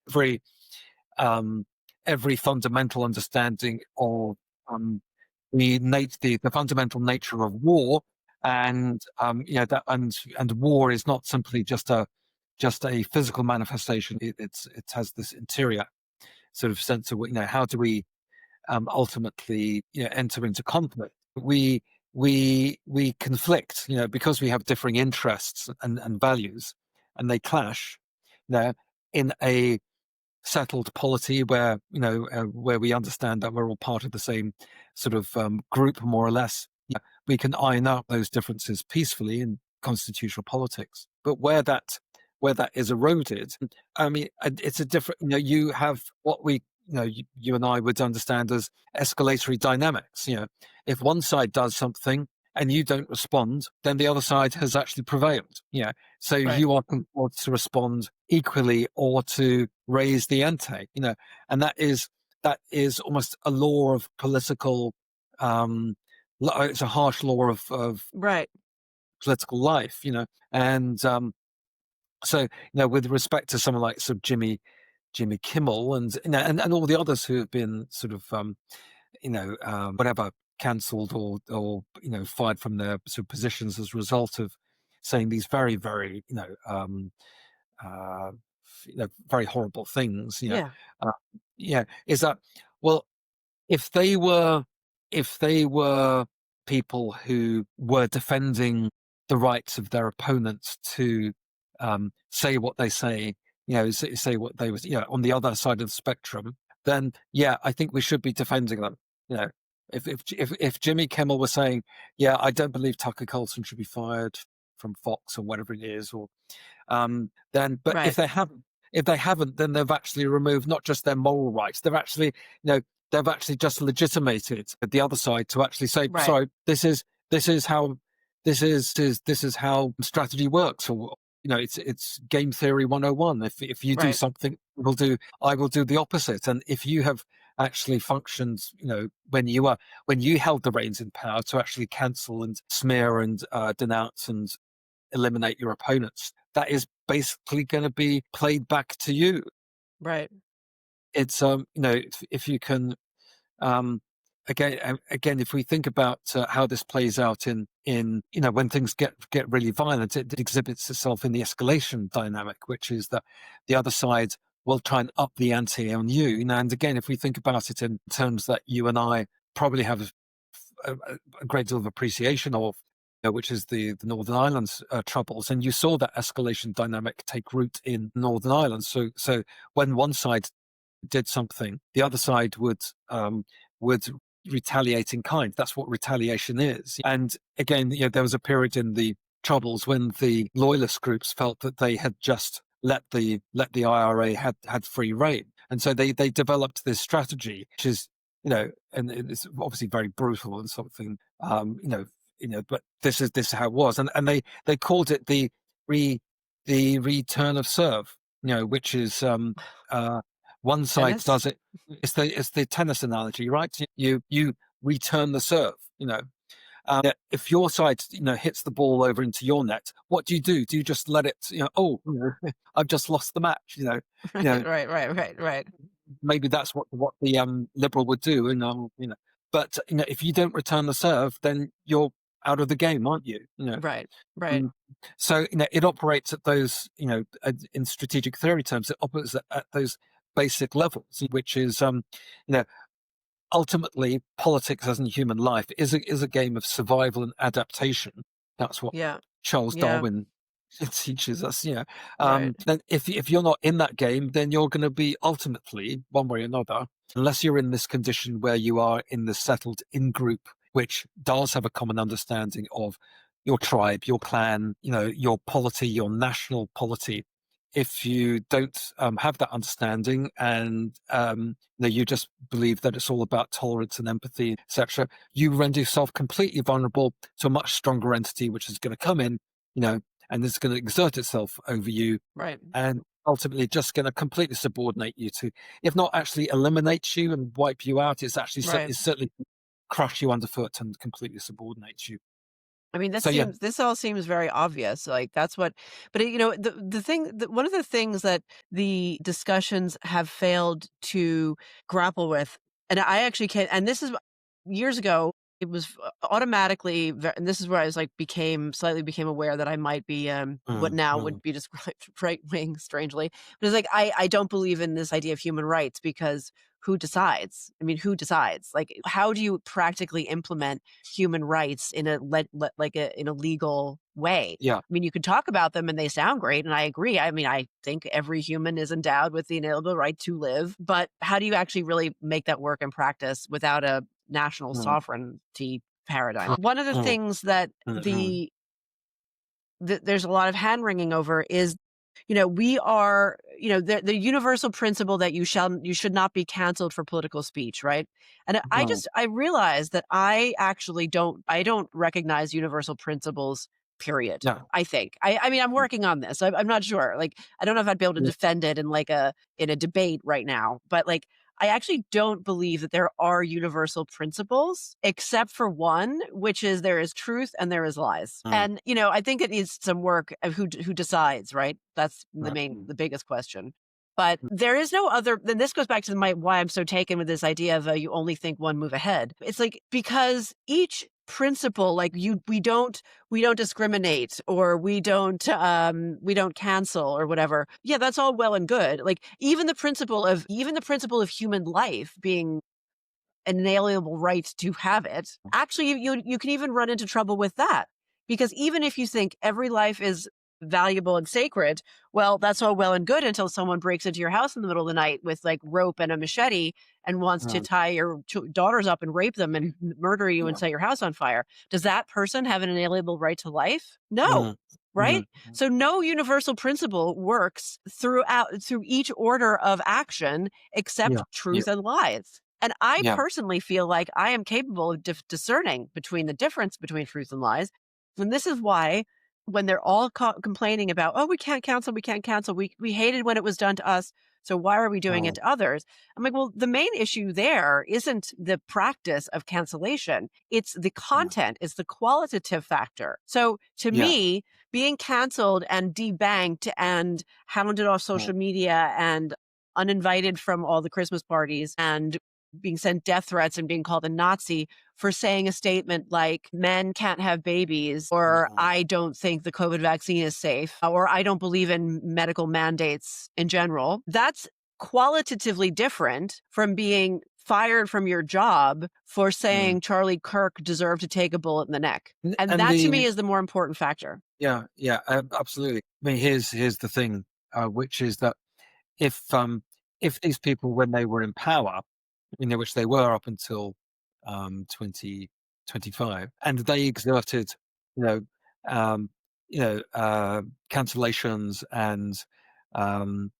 um, every fundamental understanding of the fundamental nature of war, and that and war is not simply just a physical manifestation. It has this interior sort of sense of how do we ultimately enter into conflict. We conflict, because we have differing interests and values, and they clash. In a settled polity where we understand that we're all part of the same sort of group, more or less. Yeah, we can iron out those differences peacefully in constitutional politics. But where that is eroded, I mean, it's a different. You have what you and I would understand as escalatory dynamics. If one side does something and you don't respond, then the other side has actually prevailed. So Right. you are compelled to respond equally or to raise the ante. And that is almost a law of political. It's a harsh law of Right. political life. And So, with respect to someone like sort of Jimmy Kimmel, and and all the others who have been sort of whatever, cancelled, or fired from their sort of positions as a result of saying these very, very uh, very horrible things. Yeah. Uh, yeah, is that, well, if they were if they were people who were defending the rights of their opponents to say what they say, say what they was, on the other side of the spectrum, then yeah, I think we should be defending them. You know, if Jimmy Kimmel was saying, yeah, I don't believe Tucker Carlson should be fired from Fox or whatever it is, or then, but Right. if they haven't, then they've actually removed not just their moral rights, they've actually just legitimated the other side to actually say, Right. sorry, this is how this is how strategy works, or it's game theory 101. If you do Right. something, I will do the opposite. And if you have actually functioned, when you held the reins in power to actually cancel and smear and denounce and eliminate your opponents, that is basically going to be played back to you. Right. It's if you can, um again, if we think about how this plays out in when things get really violent, it exhibits itself in the escalation dynamic, which is that the other side will try and up the ante on you. And again, if we think about it in terms that you and I probably have a great deal of appreciation of, which is the Northern Ireland's troubles, and you saw that escalation dynamic take root in Northern Ireland. So when one side did something, the other side would retaliate in kind. That's what retaliation is. And again, there was a period in the troubles when the loyalist groups felt that they had just let the IRA had free reign, and so they developed this strategy, which is and it's obviously very brutal and something, but this is how it was, and they called it the return of serve, which is uh one side Tennis. does it. It's the tennis analogy, right? You return the serve. If your side hits the ball over into your net, what do you do? Do you just let it? Oh, I've just lost the match. You Right. know, Right. Right. Right. Right. maybe that's what the Liberal would do. But if you don't return the serve, then you're out of the game, aren't you? Right. Right. Um, so it operates at those, in strategic theory terms, it operates at those basic levels, which is, you know, ultimately politics, as in human life, is a game of survival and adaptation. That's what Yeah. Charles Yeah. Darwin teaches us. Right. Then if you're not in that game, then you're going to be ultimately, one way or another, unless you're in this condition where you are in the settled in group, which does have a common understanding of your tribe, your clan, your polity, your national polity. If you don't have that understanding, and you just believe that it's all about tolerance and empathy, etc., you render yourself completely vulnerable to a much stronger entity, which is going to come in, and it's going to exert itself over you, Right. and ultimately just going to completely subordinate you to, if not actually eliminate you and wipe you out, Right. it's certainly crush you underfoot and completely subordinate you. I mean, So yeah. this all seems very obvious. Like that's what, but the thing, one of the things that the discussions have failed to grapple with, and I actually can, and this is years ago. It was automatically, and this is where I was like slightly became aware that I might be what Mm, now would mm, be described right wing, strangely. But it's like I don't believe in this idea of human rights because who decides? I mean, who decides? Like, how do you practically implement human rights in in a legal way? yeah. I mean, you can talk about them and they sound great, and I agree. I mean, I think every human is endowed with the inalienable right to live, but how do you actually really make that work in practice without a national Mm, sovereignty paradigm? mm, One of the mm, things that mm, mm. there's a lot of hand wringing over is, we are, the universal principle that you should not be canceled for political speech, right? And Mm. I realize that I don't recognize universal principles, period. No. I think. I mean, I'm working on this. I'm not sure. Like, I don't know if I'd be able to Yeah. defend it in in a debate right now, but like, I actually don't believe that there are universal principles, except for one, which is there is truth and there is lies. Mm, And, I think it needs some work of who decides, right? That's right. the biggest question. But there is no other. Then this goes back to my why I'm so taken with this idea of you only think one move ahead. It's like because each principle, like we don't discriminate or we don't cancel or whatever. Yeah, that's all well and good. Like even the principle of human life being an inalienable right to have it, actually, you can even run into trouble with that. Because even if you think every life is valuable and sacred, well, that's all well and good until someone breaks into your house in the middle of the night with like rope and a machete and wants to Mm, tie your daughters up and rape them and murder you and yeah. set your house on fire. Does that person have an inalienable right to life? No. Mm, Right? mm, So no universal principle works through each order of action yeah. except Yeah. truth and lies. And I Yeah. personally feel like I am capable of discerning between the difference between truth and lies. And this is why, when they're all complaining about, oh, we can't cancel, we hated when it was done to us. So why are we doing it Mm, to others? I'm like, well, the main issue there isn't the practice of cancellation. It's the mm, content, it's the qualitative factor. So to yeah. me, being canceled and debanked and hounded off Mm, social media and uninvited from all the Christmas parties and being sent death threats and being called a Nazi for saying a statement like men can't have babies, or mm, I don't think the COVID vaccine is safe, or I don't believe in medical mandates in general. That's qualitatively different from being fired from your job for mm. saying Charlie Kirk deserved to take a bullet in the neck. And And that to me the is the more important factor. yeah, yeah, absolutely. I mean, here's the thing, which is that if if these people, when they were in power, which they were up until 2025, and they exerted, you know, um, cancellations and um,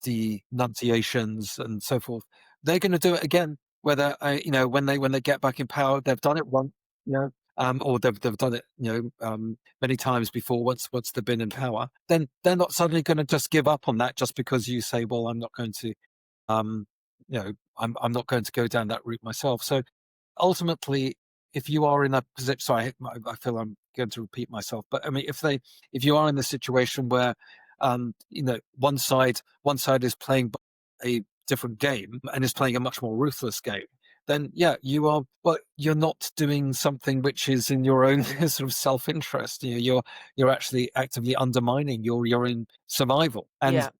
denunciations and so forth, they're going to do it again. Whether when they get back in power, they've done it once, you know, or they've done it, many times before. Once they've been in power, then they're not suddenly going to just give up on that just because you say, "Well, I'm not going to, um, I'm not going to go down that route myself." So ultimately, if you are in a position, sorry, I feel I'm going to repeat myself, but I mean, if you are in the situation where, one side is playing a different game and is playing a much more ruthless game, then yeah, you are. Well, you're not doing something which is in your own sort of self-interest. You're actually actively undermining your own survival. And Yeah.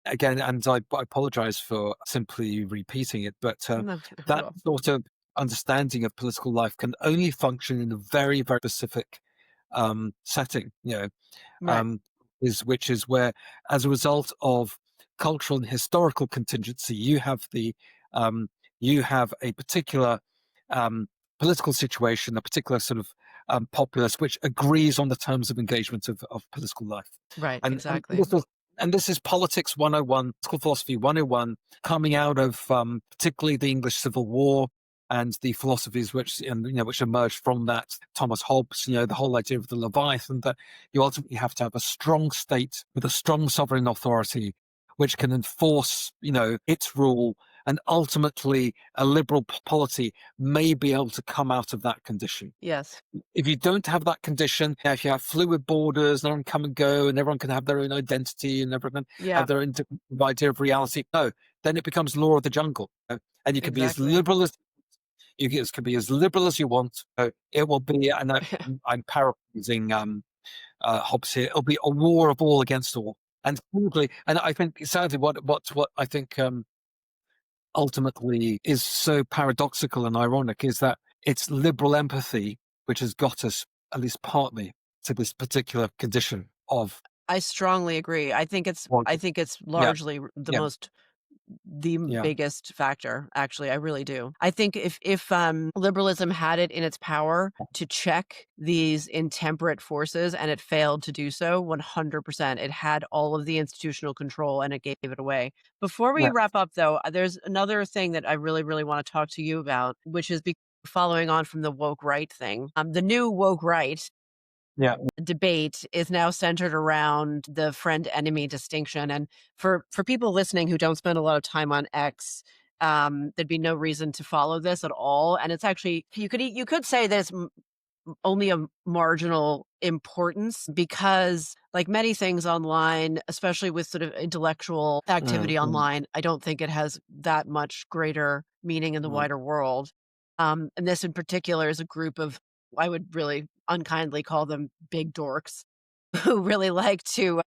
again, and I apologize for simply repeating it, but No, that well, sort of understanding of political life can only function in a very, very specific setting. right. Um, which is where, as a result of cultural and historical contingency, um, you have a particular um, political situation, a particular sort of populace which agrees on the terms of engagement of political life, Right. and Exactly. this is politics 101, political philosophy 101, coming out of particularly the English Civil War and the philosophies which emerged from that. Thomas Hobbes, the whole idea of the Leviathan, that you ultimately have to have a strong state with a strong sovereign authority which can enforce, its rule, and ultimately a liberal polity may be able to come out of that condition. Yes. If you don't have that condition, if you have fluid borders, and everyone come and go, and everyone can have their own identity, and everyone Yeah. have their own different idea of reality, no, then it becomes law of the jungle. And you can be as Exactly. liberal as can be as liberal as you want. It will be, and I'm paraphrasing Hobbes here. It'll be a war of all against all, and probably, and I think sadly, what I think ultimately is so paradoxical and ironic is that it's liberal empathy which has got us, at least partly, to this particular condition of I strongly agree. I wanting. think it's Yeah, largely yeah, the yeah, biggest factor, actually. I really do. I think if liberalism had it in its power to check these intemperate forces and it failed to do so, 100%, it had all of the institutional control and it gave it away. Before we yeah, wrap up, though, there's another thing that I really, really want to talk to you about, which is following on from the woke right thing. The new woke right Yeah. debate is now centered around the friend enemy distinction. And for people listening who don't spend a lot of time on X, there'd be no reason to follow this at all. And it's actually you could say that it's only a marginal importance because, like many things online, especially with sort of intellectual Mm, activity mm, online, I don't think it has that much greater meaning in the mm, wider world. And this in particular is a group of, I would really unkindly call them big dorks who really like to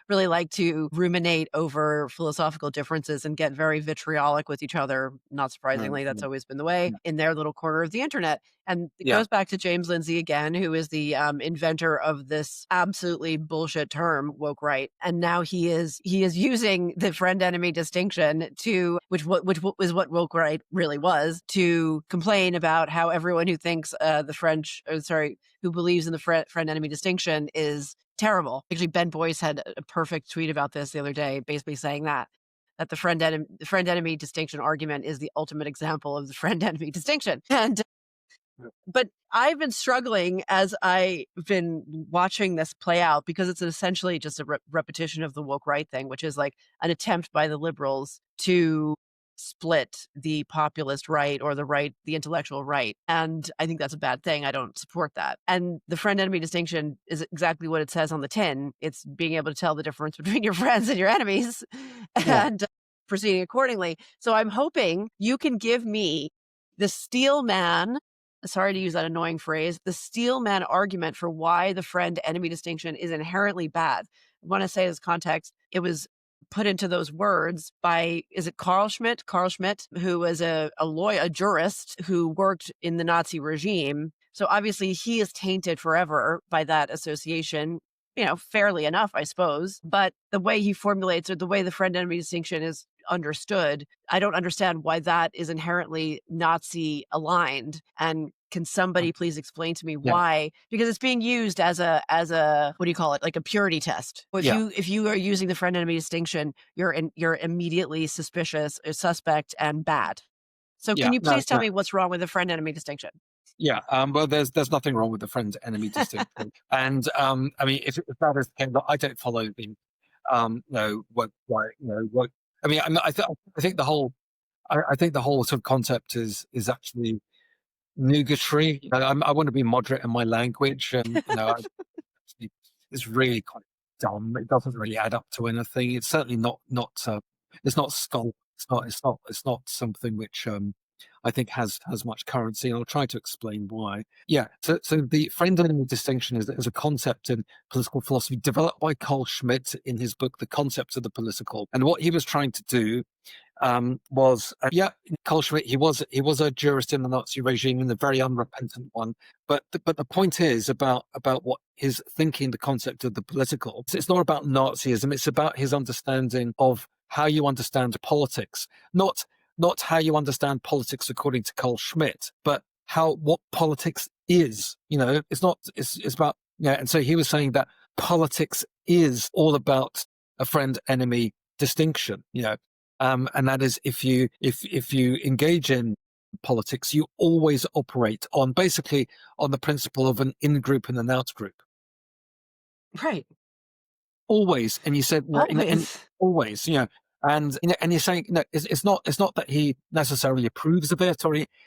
really like to ruminate over philosophical differences and get very vitriolic with each other. Not mm, surprisingly, that's mm. always been the way Yeah. in their little corner of the internet. And it Yeah. goes back to James Lindsay again, who is the inventor of this absolutely bullshit term, woke right. And now he is using the friend enemy distinction to which is what woke right really was, to complain about how everyone who thinks the French, or sorry, who believes in the friend enemy distinction is terrible. Actually, Ben Boyce had a perfect tweet about this the other day, basically saying that the friend enemy distinction argument is the ultimate example of the friend enemy distinction. And but I've been struggling as I've been watching this play out because it's essentially just a repetition of the woke right thing, which is like an attempt by the liberals to split the populist right, or the intellectual right. And I think that's a bad thing. I don't support that. And the friend enemy distinction is exactly what it says on the tin. It's being able to tell the difference between your friends and your enemies Yeah. and proceeding accordingly. So I'm hoping you can give me the steel man, sorry to use that annoying phrase, the steel man argument for why the friend enemy distinction is inherently bad. I want to say as context, it was put into those words by, is it Carl Schmitt? Carl Schmitt, who was a lawyer, a jurist who worked in the Nazi regime. So obviously he is tainted forever by that association, fairly enough, I suppose. But the way he formulates, or the way the friend enemy distinction is understood, I don't understand why that is inherently Nazi aligned. And can somebody please explain to me Yeah. why? Because it's being used as a what do you call it? Like a purity test. Yeah. If you are using the friend enemy distinction, you're immediately suspicious, or suspect, and bad. So Yeah. can you No, please tell no. me what's wrong with the friend enemy distinction? Yeah. Well, there's nothing wrong with the friend enemy distinction. And I mean, if that is the case, I don't follow the what why what I mean, I think the whole I think the whole sort of concept is actually nugatory. I want to be moderate in my language, and it's really quite dumb. It doesn't really add up to anything. It's certainly not. It's not skull. It's not something which I think has much currency. And I'll try to explain why. Yeah. So the friend enemy distinction is a concept in political philosophy developed by Carl Schmitt in his book The Concepts of the Political. And what he was trying to do was Carl Schmitt. He was a jurist in the Nazi regime, and a very unrepentant one. But the point is about what his thinking, the concept of the political. It's not about Nazism. It's about his understanding of how you understand politics, not how you understand politics according to Carl Schmitt, but what politics is. It's not. It's about And so he was saying that politics is all about a friend enemy distinction. And that is, if you engage in politics, you always operate basically on the principle of an in group and an out group. Right. Always. And you said, and Always. always, and you're saying, it's not that he necessarily approves of it,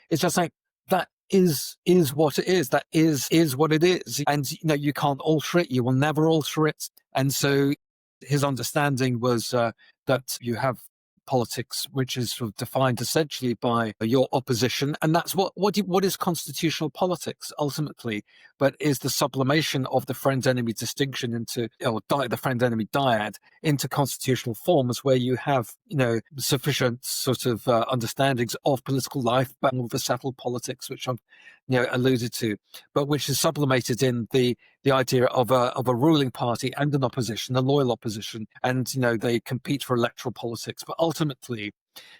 it's just like that is what it is. That is what it is. And you can't alter it. You will never alter it. And so his understanding was that you have politics, which is sort of defined essentially by your opposition, and that's what is constitutional politics ultimately, but is the sublimation of the friend enemy distinction into, the friend enemy dyad into constitutional forms, where you have sufficient sort of understandings of political life, but all the settled politics, which I've alluded to, but which is sublimated in the idea of a ruling party and an opposition, a loyal opposition, and they compete for electoral politics. But ultimately,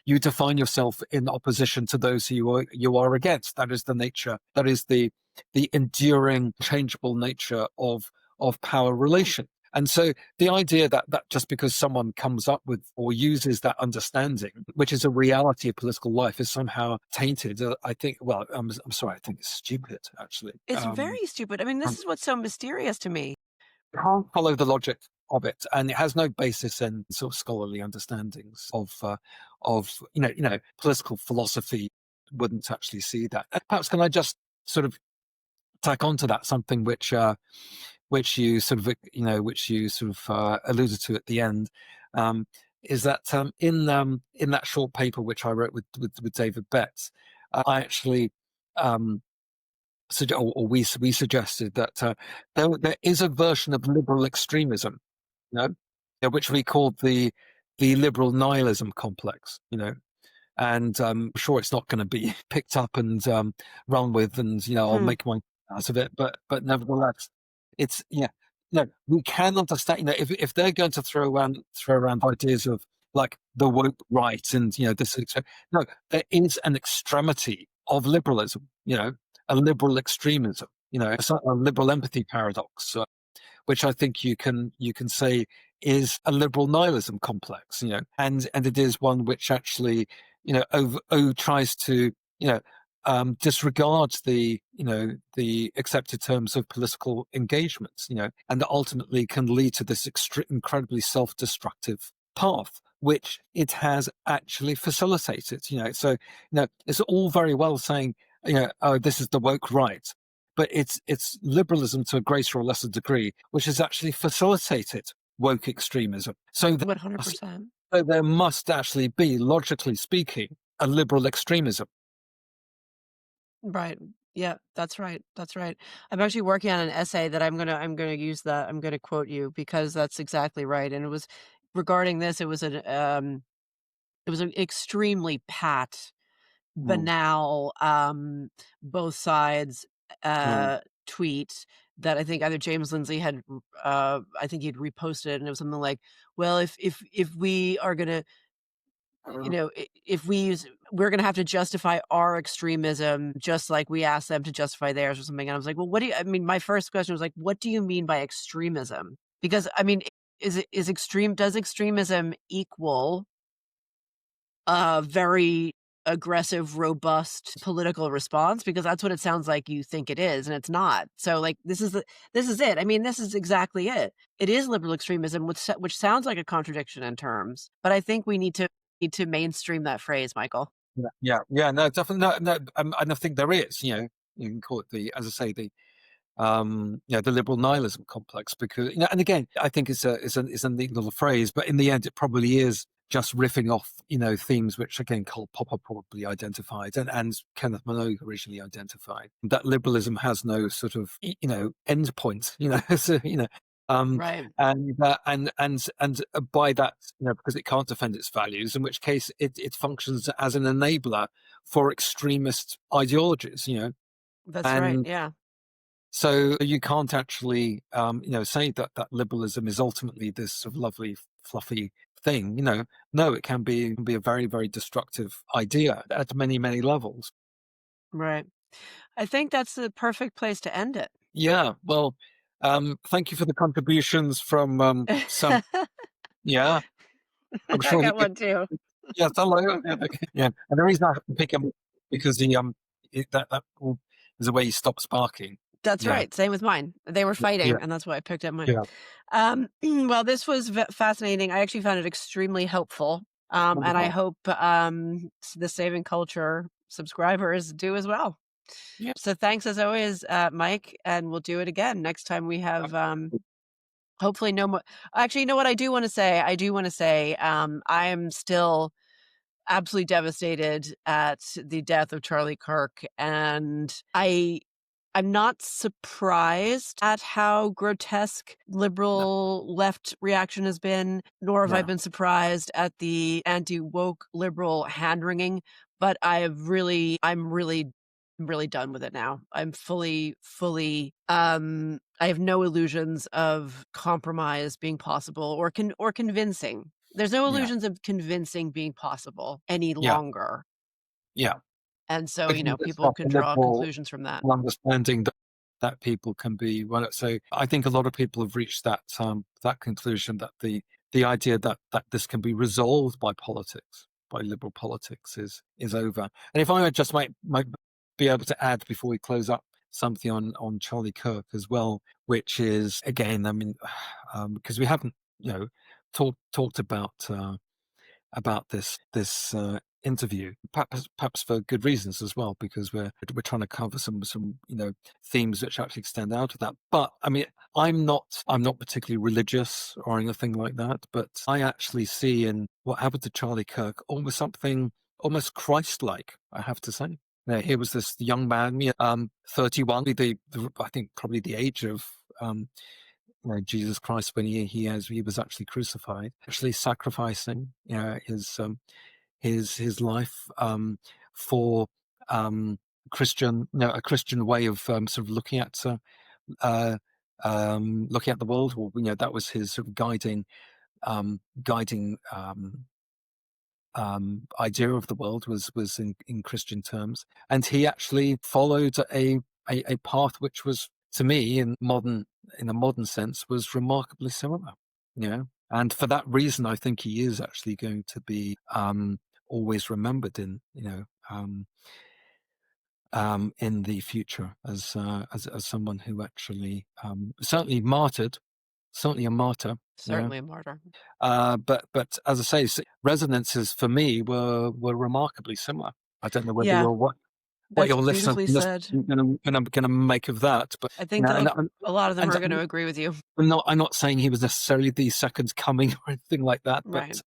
you define yourself in opposition to those who you are against. That is the nature. That is the enduring, changeable nature of power relation. And so the idea that just because someone comes up with or uses that understanding, which is a reality of political life, is somehow tainted, I think, well, I'm sorry, I think it's stupid, actually. It's very stupid. I mean, this Um, is what's so mysterious to me. can't follow the logic of it, and it has no basis in sort of scholarly understandings of political philosophy. Wouldn't actually see that. Perhaps can I just sort of tack onto that something which you sort of alluded to at the end, um, is that in that short paper which I wrote with David Betts, I actually we suggested that there is a version of liberal extremism, which we called the liberal nihilism complex, and I'm sure it's not going to be picked up and run with, and I'll Hmm. make my out of it. But nevertheless, it's we can understand. If they're going to throw around ideas of like the woke right and this, no, there is an extremity of liberalism. A liberal extremism. It's not a liberal empathy paradox. Which I think you can say is a liberal nihilism complex, and it is one which actually, tries to, disregard the accepted terms of political engagements, and ultimately can lead to this incredibly self-destructive path, which it has actually facilitated. So it's all very well saying, oh, this is the woke right, but it's liberalism to a greater or lesser degree, which has actually facilitated woke extremism. Must, 100%. so there must actually be, logically speaking, a liberal extremism. Right. Yeah, that's right. That's right. I'm actually working on an essay that I'm gonna use that. I'm gonna quote you because that's exactly right. And it was regarding this, it was an extremely pat, Mm, banal, both sides mm, tweet that I think either James Lindsay had I think he'd reposted it and it was something like, well, if we are gonna if we use we're gonna have to justify our extremism just like we asked them to justify theirs or something, and I was like, "Well, what do you" I mean, my first question was like, "What do you mean by extremism?" Because, I mean, is extreme does extremism equal a very aggressive, robust political response? Because that's what it sounds like you think it is, and it's not. So, like, this is it. I mean, this is exactly it. It is liberal extremism, which sounds like a contradiction in terms, but I think we need to mainstream that phrase, Michael. yeah, no, definitely, no, and I think there is, you can call it as I say, the liberal nihilism complex, because and again, I think it's a neat little phrase, but in the end, it probably is just riffing off themes which again Karl Popper probably identified, and Kenneth Minogue originally identified, that liberalism has no sort of end point, so, um, Right. and by that, because it can't defend its values, in which case it functions as an enabler for extremist ideologies, That's right, and yeah. so you can't actually, say that liberalism is ultimately this sort of lovely, fluffy thing. No, it can be a very, very destructive idea at many, many levels. Right. I think that's the perfect place to end it. Yeah. Well, thank you for the contributions from some. Yeah, I'm I sure he. got one too. Yes, hello. Yeah, okay. Yeah, and the reason I have to pick him because that is the way he stops barking. That's Yeah. right, same with mine. They were Yeah. fighting, and that's why I picked up mine. Yeah. Well, this was fascinating. I actually found it extremely helpful, and I Wonderful. hope the Saving Culture subscribers do as well. Yeah. So thanks as always, Mike, and we'll do it again next time we have hopefully no more. Actually, you know what I do want to say? I do want to say I am still absolutely devastated at the death of Charlie Kirk, and I'm not surprised at how grotesque No. liberal left reaction has been, nor have I Yeah. been surprised at the anti-woke liberal hand-wringing, but I'm really done with it now. I'm fully, I have no illusions of compromise being possible or convincing. There's no Yeah. illusions of convincing being possible any Yeah. longer, Yeah. and so, Which is people stuff can the draw liberal conclusions from that. understanding. that people can be, well, so I think a lot of people have reached that conclusion, that the idea that this can be resolved by politics, by liberal politics, is over. And if I just might be able to add before we close up something on Charlie Kirk as well, which is, again, I mean, because we haven't, talked about this interview, perhaps for good reasons as well, because we're trying to cover some themes which actually extend out of that. But I mean, I'm not particularly religious or anything like that, but I actually see in what happened to Charlie Kirk almost something almost Christ-like, I have to say. Here was this young man, 31, I think probably the age of Jesus Christ when he was actually crucified, actually sacrificing his life for Christian, a Christian way of sort of uh, looking at the world. Or that was his sort of guiding idea of the world, was in Christian terms, and he actually followed a path which was, to me, in a modern sense, was remarkably similar. And for that reason, I think he is actually going to be always remembered in the future as someone who actually certainly martyred, certainly a martyr. Certainly a martyr. But as I say, resonances for me were remarkably similar. I don't know whether Yeah, what that's your listeners beautifully said. gonna make of that, but I think and, that and, a lot of them and are gonna agree with you. I'm not saying he was necessarily the second coming or anything like that, Right. but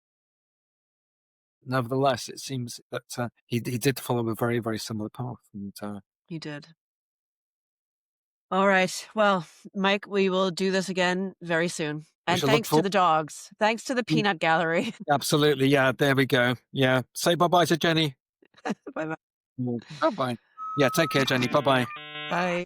nevertheless, it seems that he did follow a very, very similar path, and You did. All right. Well, Mike, we will do this again very soon. we And shall look thanks to for. the dogs. Thanks to the peanut gallery. Absolutely, yeah. There we go. Yeah. Say bye bye to Jenny. Bye-bye. Bye bye. Yeah. Take care, Jenny. Bye bye. Bye.